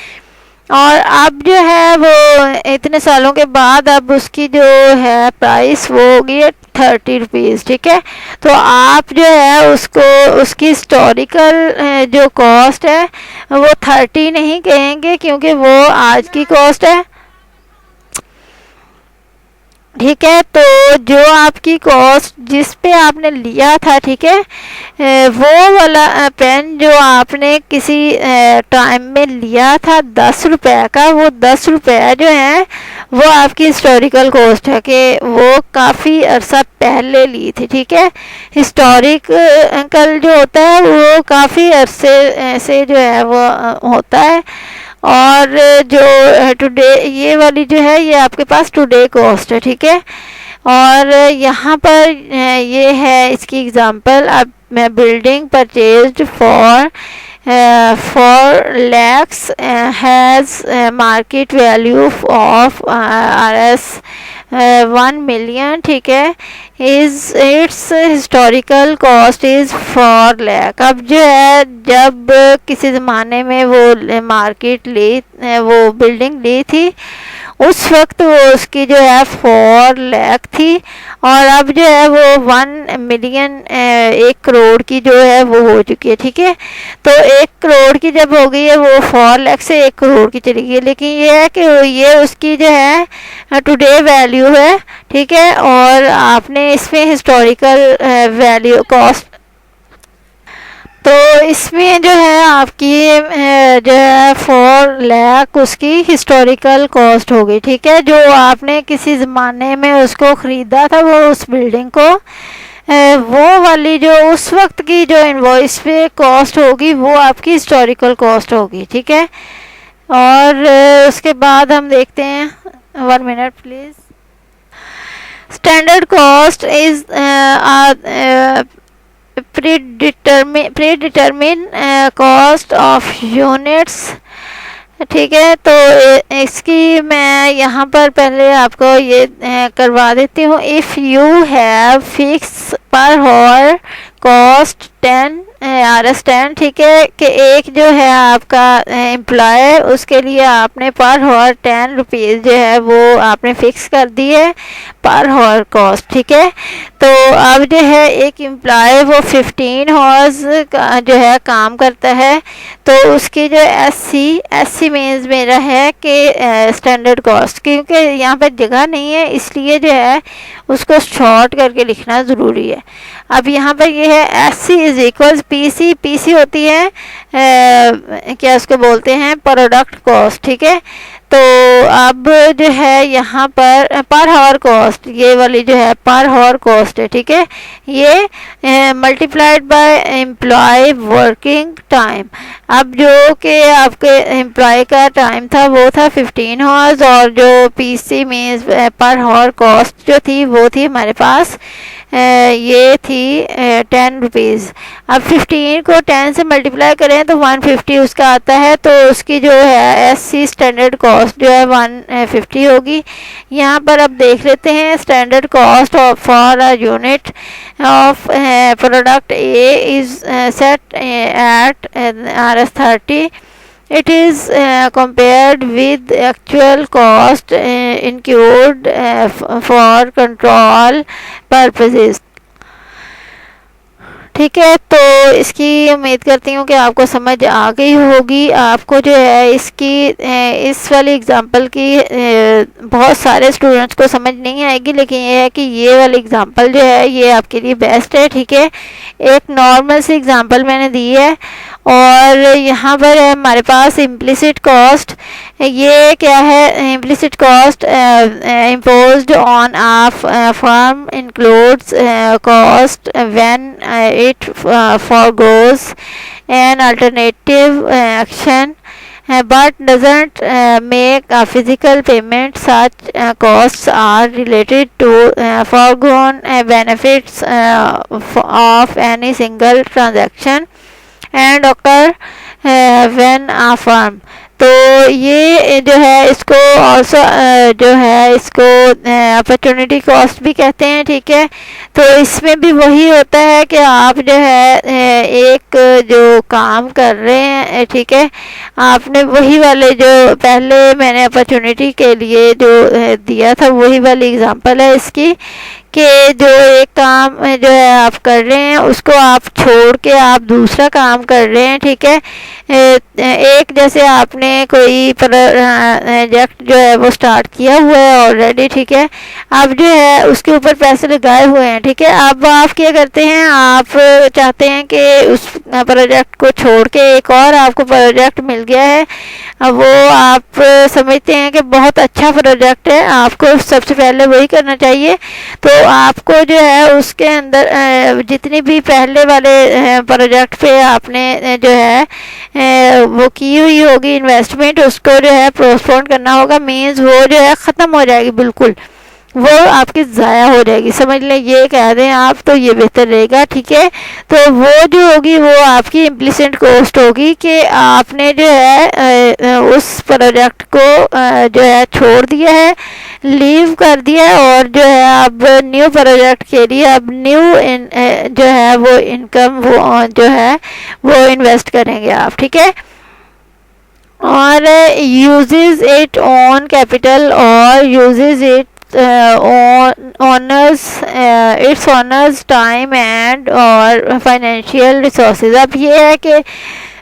और अब जो है वो इतने सालों के बाद अब उसकी जो है प्राइस वो होगी 30 रुपीज़, ठीक है। तो आप जो है उसको उसकी हिस्टोरिकल जो कॉस्ट है वो 30 नहीं कहेंगे, क्योंकि वो आज की कॉस्ट है, ठीक है। तो जो आपकी कॉस्ट जिस पे आपने लिया था, ठीक है, वो वाला पेन जो आपने किसी टाइम में लिया था 10 रुपये का, वो 10 रुपये जो है वो आपकी हिस्टोरिकल कॉस्ट है कि वो काफ़ी अरसा पहले ली थी, ठीक है। हिस्टोरिकल जो होता है वो काफ़ी अरसे से जो है वो होता है। और जो टुडे ये वाली जो है ये आपके पास टुडे कॉस्ट है, ठीक है। और यहाँ पर ये है इसकी एग्जांपल। अब मैं building purchased for 4 lakhs has market value of RS 1 million, ठीक है। Is it's historical cost is 4 lakh। अब जो है जब किसी ज़माने में वो मार्केट वो बिल्डिंग ली थी उस वक्त वो उसकी जो है 4 लाख थी, और अब जो है वो 1 मिलियन 1 करोड़ की जो है वो हो चुकी है, ठीक है। तो 1 करोड़ की जब हो गई है वो 4 लाख से 1 करोड़ की चली गई, लेकिन ये है कि ये उसकी जो है टुडे वैल्यू है, ठीक है। और आपने इसमें हिस्टोरिकल वैल्यू कॉस्ट, तो इसमें जो है आपकी जो है 4 लाख उसकी हिस्टोरिकल कॉस्ट हो गई, ठीक है। जो आपने किसी ज़माने में उसको ख़रीदा था वो उस बिल्डिंग को, वो वाली जो उस वक्त की जो इनवॉइस पे कॉस्ट होगी वो आपकी हिस्टोरिकल कॉस्ट होगी, ठीक है। और उसके बाद हम देखते हैं, 1 minute please. Standard cost is predetermine cost of units. ठीक है, तो इसकी मैं यहाँ पर पहले आपको ये करवा देती हूँ। इफ़ यू हैव फिक्स पर हॉर कॉस्ट 10 RS10, ठीक है, कि एक जो है आपका एम्प्लॉय, उसके लिए आपने पर हॉर 10 रुपीज़ जो है वो आपने फिक्स कर दी है पर हॉर कॉस्ट। ठीक है, तो अब जो है एक एम्प्लॉय वो 15 हॉर्स जो है काम करता है, तो उसकी जो एससी मीन्स मेरा है कि स्टैंडर्ड कॉस्ट, क्योंकि यहाँ पर जगह नहीं है इसलिए जो है उसको शॉर्ट करके लिखना ज़रूरी है। अब यहाँ पर ये है एससी इज इक्वल पीसी होती है क्या उसको बोलते हैं प्रोडक्ट कॉस्ट। ठीक है, तो अब जो है यहाँ पर हावर कॉस्ट, ये वाली जो है पर हावर कॉस्ट है। ठीक है, ये multiplied by employ working time. अब जो कि आपके एम्प्लॉय का टाइम था वो था 15 हावर्स, और जो पीसी मीन्स पर हावर कॉस्ट जो थी वो थी हमारे पास ये थी 10 रुपीज़। अब 15 को 10 से मल्टीप्लाई करें तो 150 उसका आता है, तो उसकी जो है एससी स्टैंडर्ड कॉस्ट जो है 150 होगी। यहाँ पर अब देख लेते हैं standard cost of for a unit of product A is set at RS30. It is compared with actual cost incurred for control purposes. ठीक है, तो इसकी उम्मीद करती हूँ कि आपको समझ आ गई होगी। आपको जो है इसकी इस वाली एग्ज़ाम्पल की बहुत सारे स्टूडेंट्स को समझ नहीं आएगी, लेकिन ये है कि ये वाली एग्ज़ाम्पल जो है ये आपके लिए बेस्ट है। ठीक है, एक नॉर्मल सी एग्ज़ाम्पल मैंने दी है, और यहाँ पर है हमारे पास इम्प्लिसिट कॉस्ट। ये क्या है, implicit cost imposed on a firm includes cost when it forgoes an alternative action but doesn't make a physical payment. Such costs are related to foregone benefits of any single transaction and occur when a firm. तो ये जो है इसको also जो है इसको opportunity cost भी कहते हैं। ठीक है, तो इसमें भी वही होता है कि आप जो है एक जो काम कर रहे हैं, ठीक है, आपने वही वाले जो पहले मैंने अपॉर्चुनिटी के लिए जो दिया था वही वाली एग्जांपल है इसकी, कि जो एक काम जो है आप कर रहे हैं उसको आप छोड़ के आप दूसरा काम कर रहे हैं। ठीक है, एक जैसे आपने कोई प्रोजेक्ट जो है वो स्टार्ट किया हुआ है ऑलरेडी। ठीक है, अब जो है उसके ऊपर पैसे लगाए हुए हैं। ठीक है, अब आप क्या करते हैं, आप चाहते हैं कि उस प्रोजेक्ट को छोड़ के एक और आपको प्रोजेक्ट मिल गया है, अब वो आप समझते हैं कि बहुत अच्छा प्रोजेक्ट है, आपको सबसे पहले वही करना चाहिए। तो आपको जो है उसके अंदर जितनी भी पहले वाले प्रोजेक्ट पे आपने जो है वो की हुई होगी इन्वेस्टमेंट, उसको जो है पोस्टपोन करना होगा। मीन्स वो जो है ख़त्म हो जाएगी, बिल्कुल वो आपकी ज़ाया हो जाएगी, समझ लें, ये कह दें आप, तो ये बेहतर रहेगा। ठीक है, तो वो जो होगी वो आपकी इम्प्लिसिट कॉस्ट होगी कि आपने जो है उस प्रोजेक्ट को जो है छोड़ दिया है, लीव कर दिया है, और जो है अब न्यू प्रोजेक्ट के लिए अब न्यू जो है वो इनकम वो जो है वो इन्वेस्ट करेंगे आप। ठीक है, और यूजेस इट ऑन कैपिटल और uses it honors its honors time and और फाइनेंशियल रिसोर्सेज। अब ये है कि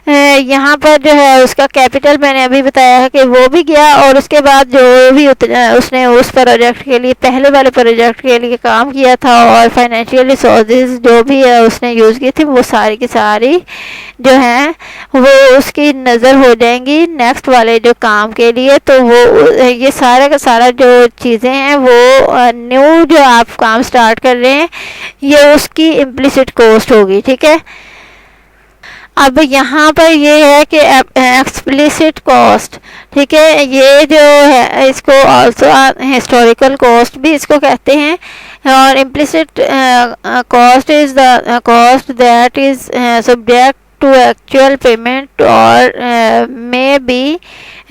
यहाँ पर जो है उसका कैपिटल मैंने अभी बताया है कि वो भी गया, और उसके बाद जो भी उसने उस प्रोजेक्ट के लिए पहले वाले प्रोजेक्ट के लिए काम किया था और फाइनेंशियल रिसोर्सेज जो भी है उसने यूज़ की थी, वो सारी की सारी जो हैं वो उसकी नज़र हो जाएंगी नेक्स्ट वाले जो काम के लिए। तो वो ये सारा का सारा जो चीज़ें हैं वो न्यू जो आप काम स्टार्ट कर रहे हैं ये उसकी इम्प्लिसिट कॉस्ट होगी। ठीक है, अब यहाँ पर ये है कि एक्सप्लिसिट कॉस्ट, ठीक है, ये जो है इसको ऑल्सो हिस्टोरिकल कॉस्ट भी इसको कहते हैं, और implicit cost is the cost that is subject to actual payment or may be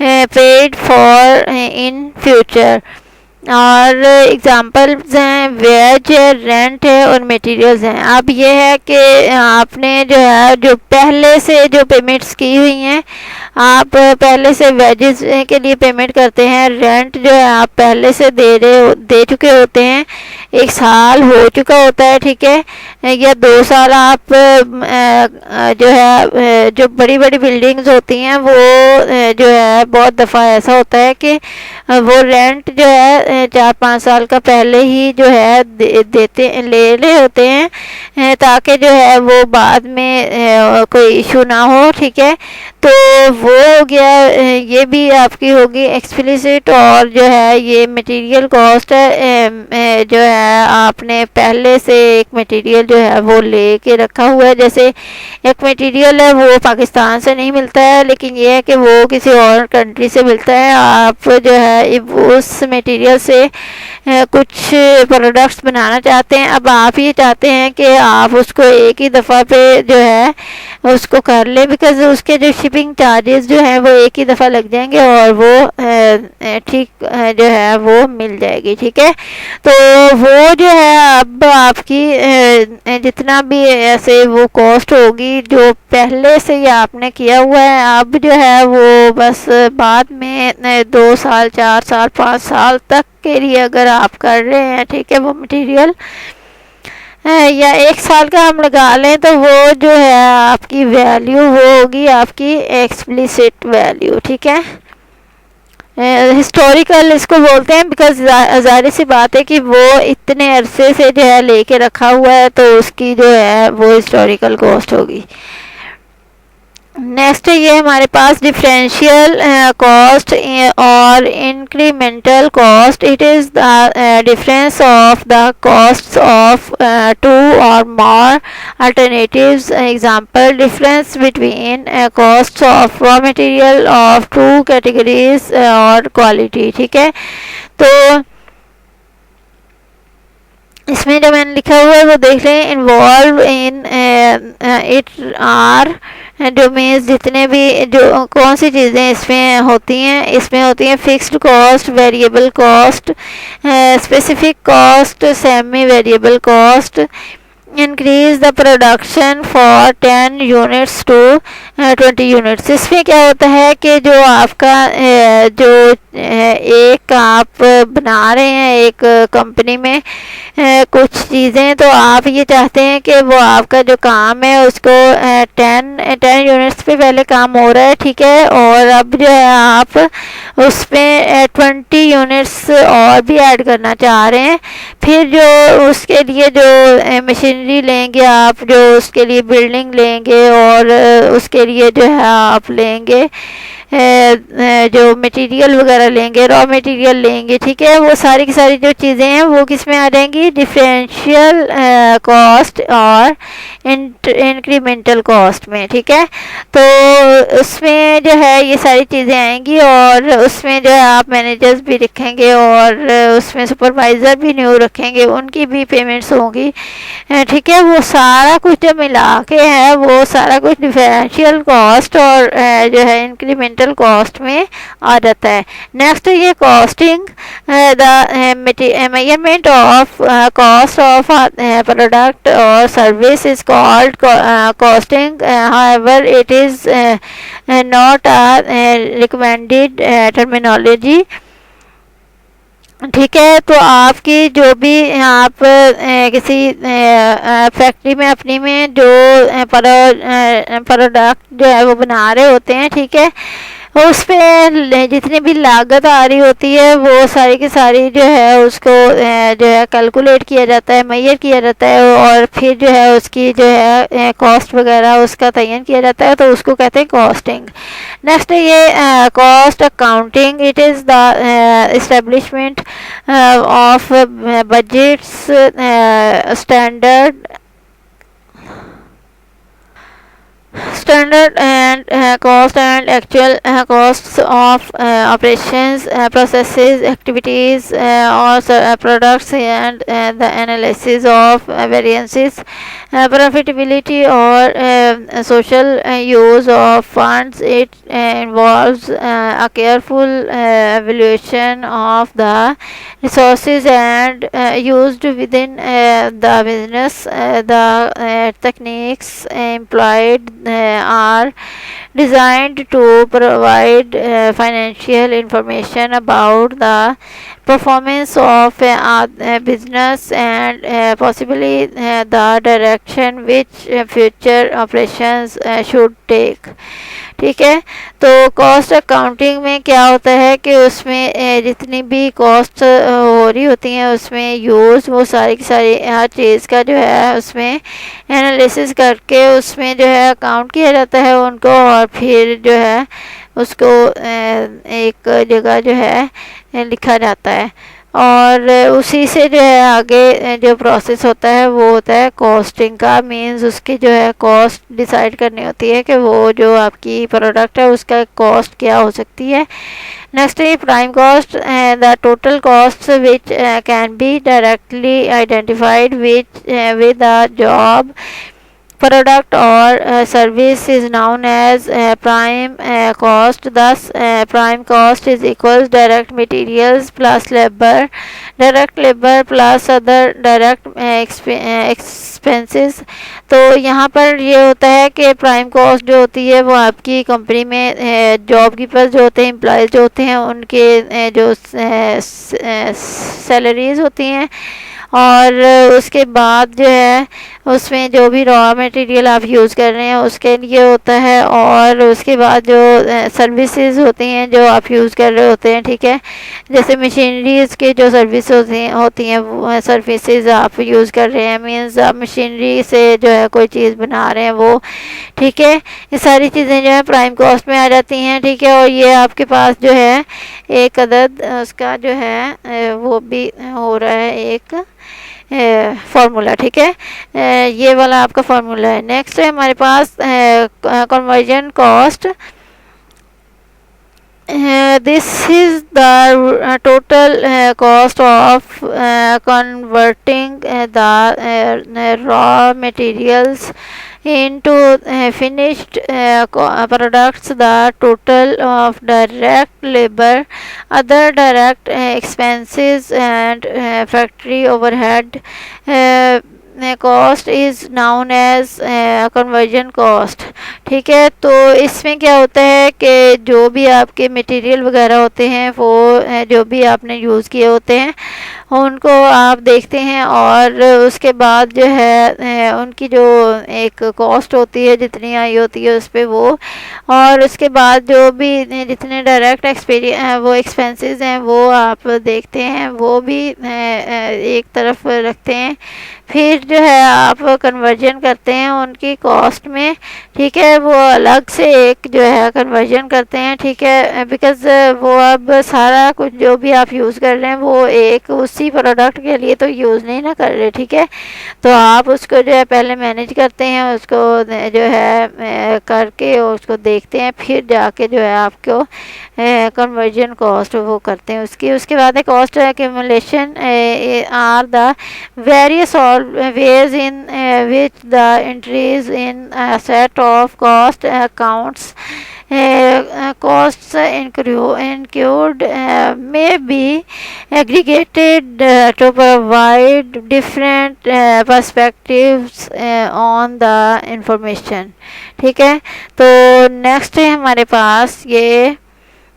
paid for in future. और एग्जांपल्स हैं वेज है, रेंट है और मटेरियल्स हैं। अब ये है कि आपने जो है जो पहले से जो पेमेंट्स की हुई हैं, आप पहले से वेजेस के लिए पेमेंट करते हैं, रेंट जो है आप पहले से दे चुके होते हैं, 1 साल हो चुका होता है, ठीक है, या 2 साल आप जो है जो बड़ी बड़ी बिल्डिंग्स होती हैं वो जो है बहुत दफ़ा ऐसा होता है कि वो रेंट जो है 4-5 साल का पहले ही जो है देते ले रहे होते हैं, ताकि जो है वो बाद में कोई इशू ना हो, ठीक है। तो वो हो गया, ये भी आपकी होगी एक्सप्लिसिट। और जो है ये मटेरियल कॉस्ट है, जो है आपने पहले से एक मटेरियल जो है वो ले के रखा हुआ है, जैसे एक मटेरियल है वो पाकिस्तान से नहीं मिलता है, लेकिन ये है कि वो किसी और कंट्री से मिलता है, आप जो है उस मटेरियल से कुछ प्रोडक्ट्स बनाना चाहते हैं। अब आप ये चाहते हैं कि आप उसको एक ही दफ़ा पे जो है उसको कर ले, बिकॉज उसके जो शिपिंग चार्जेस जो हैं वो एक ही दफ़ा लग जाएंगे और वो ठीक जो है वो मिल जाएगी, ठीक है। तो वो जो है अब आपकी जितना भी ऐसे वो कॉस्ट होगी जो पहले से ही आपने किया हुआ है, अब जो है वो बस बाद में 2 साल 4 साल 5 साल तक के लिए अगर आप कर रहे हैं, ठीक है, वो मटेरियल या 1 साल का हम लगा लें, तो वो जो है आपकी वैल्यू वो होगी आपकी एक्सप्लिसिट वैल्यू, ठीक है। हिस्टोरिकल इसको बोलते हैं बिकॉज ज़ाहिर सी बात है कि वो इतने अरसे से जो है लेके रखा हुआ है, तो उसकी जो है वो हिस्टोरिकल कॉस्ट होगी। नेक्स्ट ये हमारे पास डिफरेंशियल कॉस्ट और incremental cost. It is the difference of the cost of 2 or more alternatives. Example difference between cost of raw material of 2 categories or quality, ठीक है। तो इसमें जो मैंने लिखा हुआ है वो देख लें, इन्वॉल्व इन इट आर जो मीन्स जितने भी जो कौन सी चीज़ें इसमें होती हैं, इसमें होती हैं fixed cost, variable cost, specific cost, semi variable cost. Increase the production for 10 units to 20 units. इसमें क्या होता है कि जो आपका जो एक आप बना रहे हैं एक कंपनी में कुछ चीज़ें, तो आप ये चाहते हैं कि वो आपका जो काम है उसको 10 यूनिट्स पे पहले काम हो रहा है, ठीक है, और अब जो है आप उसमें 20 यूनिट्स और भी ऐड करना चाह रहे हैं। फिर जो उसके लिए जो मशीनरी लेंगे आप, जो उसके लिए बिल्डिंग लेंगे और उसके लिए जो है आप लेंगे जो मटेरियल वगैरह लेंगे, रॉ मटेरियल लेंगे, ठीक है, वो सारी की सारी जो चीज़ें हैं वो किस में आ जाएंगी, डिफरेंशियल कॉस्ट और इंक्रीमेंटल कॉस्ट में, ठीक है। तो उसमें जो है ये सारी चीज़ें आएंगी और उसमें जो है आप मैनेजर्स भी रखेंगे और उसमें सुपरवाइज़र भी न्यू रखेंगे, उनकी भी पेमेंट्स होंगी, ठीक है। वो सारा कुछ जो मिला के है वो सारा कुछ डिफरेंशियल कॉस्ट और जो है इंक्रीमेंटल कॉस्ट में आ जाता है। नेक्स्ट ये costing, the measurement of cost of product or service is called costing, however it is not a recommended terminology, ठीक है। तो आपकी जो भी आप किसी फैक्ट्री में अपनी में जो प्रोडक्ट जो है वो बना रहे होते हैं, ठीक है, उस पर जितनी भी लागत आ रही होती है वो सारी की सारी जो है उसको जो है कैलकुलेट किया जाता है, मेजर किया जाता है और फिर जो है उसकी जो है कॉस्ट वगैरह उसका तयन किया जाता है, तो उसको कहते हैं कॉस्टिंग। नेक्स्ट ये cost accounting. It is the establishment of budgets, standard and cost and actual costs of operations, processes, activities, or products, and the analysis of variances, profitability, or social use of funds. It involves a careful evaluation of the resources and used within the business. The techniques employed are designed to provide financial information about the performance of a business and possibly the direction which future operations should take. ठीक है, तो cost accounting में क्या होता है कि उसमें जितनी भी कॉस्ट हो रही होती हैं उसमें यूज़ वो सारी की सारी हर चीज़ का जो है उसमें एनालिसिस करके उसमें जो है अकाउंट किया जाता है उनको, और फिर जो है उसको एक जगह जो है लिखा जाता है, और उसी से जो है आगे जो प्रोसेस होता है वो होता है कॉस्टिंग का। मींस उसकी जो है कॉस्ट डिसाइड करनी होती है कि वो जो आपकी प्रोडक्ट है उसका कॉस्ट क्या हो सकती है। नेक्स्ट है prime cost, the total cost which can be directly identified with the job product or service is known as prime cost. Thus prime cost is equals direct materials plus labor, direct labor plus other direct expenses। तो यहाँ पर ये होता है कि prime cost जो होती है वो आपकी कंपनी में जॉब कीपर्स जो होते हैं, एम्प्लॉयज़ जो होते हैं, उनके जो सैलरीज होती हैं, और उसके बाद जो है उसमें जो भी रॉ मटेरियल आप यूज़ कर रहे हैं उसके लिए होता है, और उसके बाद जो सर्विसेज होती हैं जो आप यूज़ कर रहे होते हैं, ठीक है, जैसे मशीनरीज के जो सर्विस होती हैं वो सर्विसेज आप यूज़ कर रहे हैं, मीन्स आप मशीनरी से जो है कोई चीज़ बना रहे हैं वो, ठीक है, ये सारी चीज़ें जो है प्राइम कॉस्ट में आ जाती हैं, ठीक है। और ये आपके पास जो है एक अदद उसका जो है वो भी हो रहा है एक फार्मूला, ठीक है, ये वाला आपका फार्मूला है। नेक्स्ट है हमारे पास conversion cost. This is the total cost of converting the raw materials into finished products. The total of direct labor, other direct expenses, and factory overhead cost is known as conversion cost, ठीक है। तो इसमें क्या होता है कि जो भी आपके मटेरियल वगैरह होते हैं वो जो भी आपने यूज़ किए होते हैं उनको आप देखते हैं, और उसके बाद जो है उनकी जो एक कॉस्ट होती है जितनी आई होती है उस पर वो, और उसके बाद जो भी जितने डायरेक्ट वो एक्सपेंसेस हैं वो आप देखते हैं, वो भी एक तरफ रखते हैं, फिर जो है आप कन्वर्जन करते हैं उनकी कॉस्ट में, ठीक है, वो अलग से एक जो है कन्वर्जन करते हैं, ठीक है, बिकॉज़ वो अब सारा कुछ जो भी आप यूज़ कर रहे हैं वो एक उसी प्रोडक्ट के लिए तो यूज़ नहीं ना कर रहे, ठीक है। तो आप उसको जो है पहले मैनेज करते हैं, उसको जो है करके उसको देखते हैं, फिर जाके जो है आपको कन्वर्जन कॉस्ट वो करते हैं उसके बाद cost accumulation are the various ways in which the entries in a set of cost accounts costs incurred may be aggregated to provide different perspectives on the information, ठीक है। तो नेक्स्ट है हमारे पास ये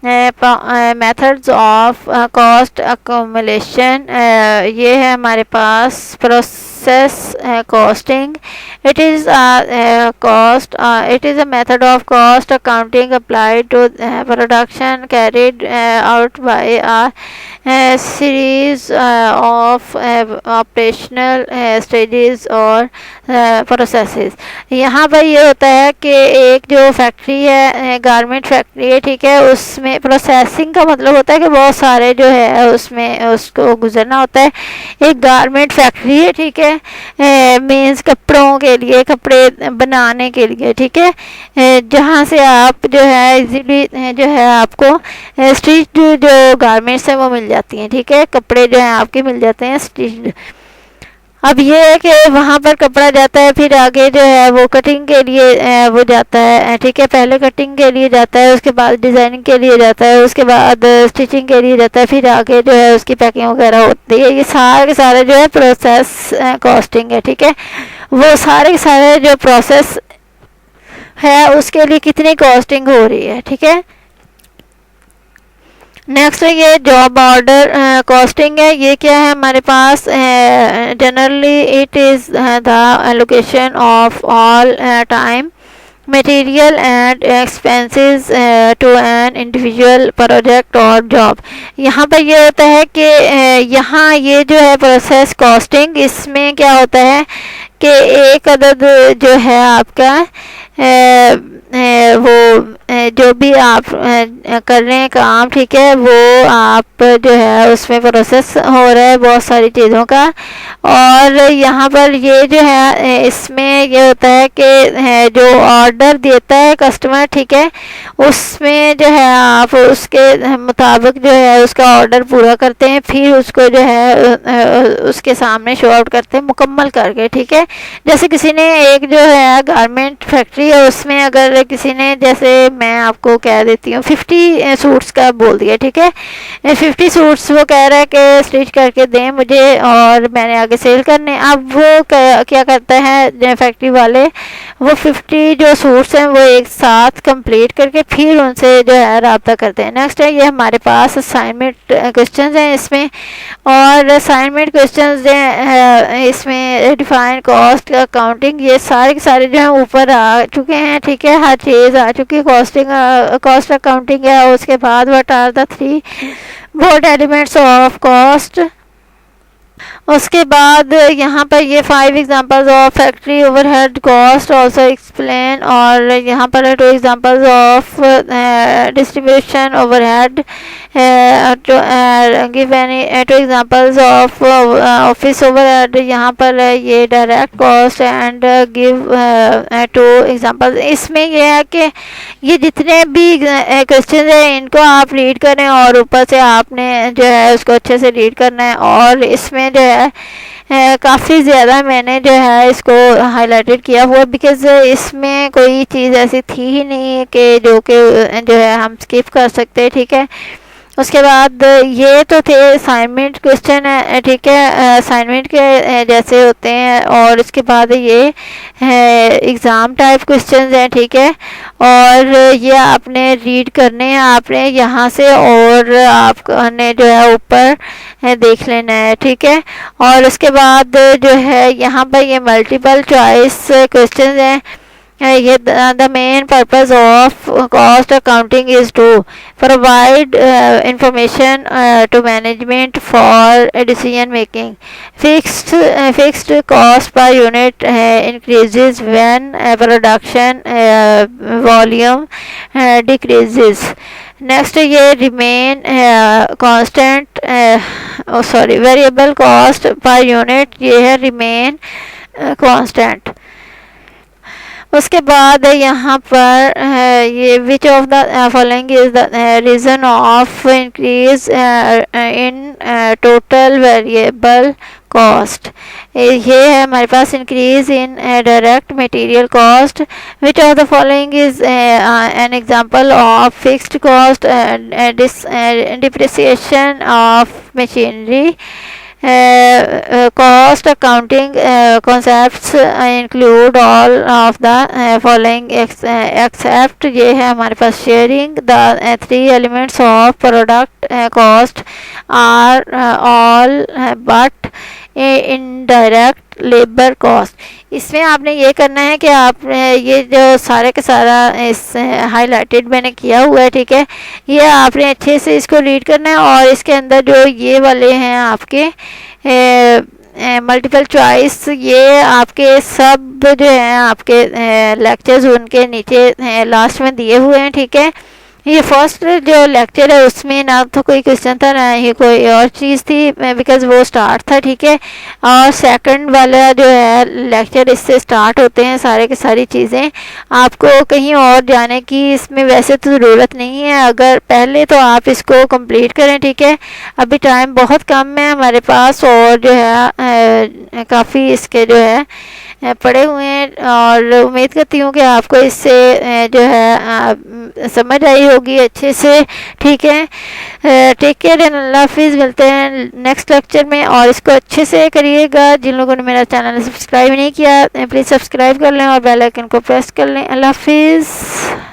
मेथड्स ऑफ कॉस्ट अकोमुलेशन, ये है हमारे पास process costing. It is a method of cost accounting applied to production carried out by a series of operational stages और प्रोसेसेस। यहाँ पर ये होता है कि एक जो फैक्ट्री है गारमेंट फैक्ट्री है, ठीक है, उसमें प्रोसेसिंग का मतलब होता है कि बहुत सारे जो है उसमें उसको गुजरना होता है। एक गारमेंट फैक्ट्री है, ठीक है, है, मीन्स कपड़ों के लिए, कपड़े बनाने के लिए, ठीक है, जहाँ से आप जो है इजीली जो है आपको स्टिच्ड जो गारमेंट्स हैं वो मिल जाती हैं, ठीक है, कपड़े जो हैं आपके मिल जाते हैं स्टिच्ड। अब ये है कि वहाँ पर कपड़ा जाता है, फिर आगे जो है वो कटिंग के लिए वो जाता है, ठीक है, पहले कटिंग के लिए जाता है, उसके बाद डिज़ाइनिंग के लिए जाता है, उसके बाद स्टिचिंग के लिए जाता है, फिर आगे जो है उसकी पैकिंग वगैरह होती है। ये सारे के सारे जो है प्रोसेस कॉस्टिंग है, ठीक है, वो सारे के सारे जो प्रोसेस है उसके लिए कितनी कॉस्टिंग हो रही है, ठीक है। नेक्स्ट है ये जॉब ऑर्डर कॉस्टिंग है। ये क्या है हमारे पास, generally it is the allocation of all time material and expenses to an individual project or job. यहाँ पर ये होता है कि यहाँ ये जो है प्रोसेस कॉस्टिंग, इसमें क्या होता है कि एक अदद जो है आपका वो जो भी आप कर रहे हैं काम, ठीक है, वो आप जो है उसमें प्रोसेस हो रहा है बहुत सारी चीज़ों का। और यहाँ पर ये जो है इसमें ये होता है कि जो ऑर्डर देता है कस्टमर, ठीक है, उसमें जो है आप उसके मुताबिक जो है उसका ऑर्डर पूरा करते हैं, फिर उसको जो है उसके सामने शो आउट करते हैं मुकम्मल करके, ठीक है। जैसे किसी ने एक जो है गारमेंट फैक्ट्री है, उसमें अगर किसी ने, जैसे मैं आपको कह देती हूँ 50 सूट्स का बोल दिया, ठीक है, 50 सूट्स वो कह रहा है कि स्टिच करके दें मुझे और मैंने आगे सेल करने। अब वो क्या करता है फैक्ट्री वाले, वो 50 जो सूट्स हैं वो एक साथ कंप्लीट करके फिर उनसे जो है रब्ता करते हैं। नेक्स्ट है ये हमारे पास असाइनमेंट क्वेश्चंस हैं इसमें, और असाइनमेंट क्वेश्चंस हैं इसमें डिफाइन कॉस्ट अकाउंटिंग, ये सारे के सारे जो हैं ऊपर आ चुके हैं, ठीक है, हर चीज़ आ चुकी है। कॉस्ट अकाउंटिंग है, उसके बाद what are the 3 broad elements of cost. उसके बाद यहाँ पर ये 5 examples of factory overhead cost also explain, और यहाँ पर 2 examples of distribution overhead, give any 2 examples of office overhead. यहाँ पर ये direct cost and give 2 examples. इसमें यह है कि ये जितने भी क्वेश्चन हैं इनको आप रीड करें और ऊपर से आपने जो है उसको अच्छे से रीड करना है। और इसमें जो है काफ़ी ज़्यादा मैंने जो है इसको हाईलाइटेड किया हुआ, बिकॉज़ इसमें कोई चीज़ ऐसी थी ही नहीं कि जो है हम स्किप कर सकते, ठीक है। उसके बाद ये तो थे असाइनमेंट क्वेश्चन है, ठीक है, असाइनमेंट के जैसे होते हैं। और इसके बाद ये एग्ज़ाम टाइप क्वेश्चन हैं, ठीक है, और ये आपने रीड करने हैं आपने यहाँ से, और आपने जो है ऊपर देख लेना है, ठीक है। और उसके बाद जो है यहाँ पर ये मल्टीपल चॉइस क्वेश्चन हैं। ये the main purpose of cost accounting is to provide information to management for decision making. Fixed cost per unit increases when production volume decreases. Next ये remain constant variable cost per unit, ये है remain constant. उसके बाद यहाँ पर ये which of the following is the reason of increase in total variable cost. ये है हमारे पास increase in direct material cost. Which of the following is an example of fixed cost, depreciation of machinery. cost accounting concepts include all of the following except ये है हमारे पास sharing the 3 elements of product cost are all but indirect labor cost। इसमें आपने ये करना है कि आप ये जो सारे का सारा इस हाईलाइटेड मैंने किया हुआ है, ठीक है, ये आपने अच्छे से इसको रीड करना है। और इसके अंदर जो ये वाले हैं आपके मल्टीपल चॉइस, ये आपके सब जो हैं आपके लेक्चर्स उनके नीचे लास्ट में दिए हुए हैं, ठीक है। ये फर्स्ट जो लेक्चर है उसमें ना तो कोई क्वेश्चन था ना ही कोई और चीज़ थी, बिकॉज वो स्टार्ट था, ठीक है। और सेकंड वाला जो है लेक्चर इससे स्टार्ट होते हैं सारे की सारी चीज़ें। आपको कहीं और जाने की इसमें वैसे तो ज़रूरत नहीं है, अगर पहले तो आप इसको कंप्लीट करें, ठीक है। अभी टाइम बहुत कम है हमारे पास और जो है काफ़ी इसके जो है पड़े हुए हैं, और उम्मीद करती हूँ कि आपको इससे जो है समझ आई होगी अच्छे से, ठीक है। टेक केयर एंड अल्लाह हाफिज़। मिलते हैं नेक्स्ट लेक्चर में, और इसको अच्छे से करिएगा। जिन लोगों ने मेरा चैनल सब्सक्राइब नहीं किया प्लीज़ सब्सक्राइब कर लें और बेल आइकन को प्रेस कर लें। अल्लाह हाफिज़।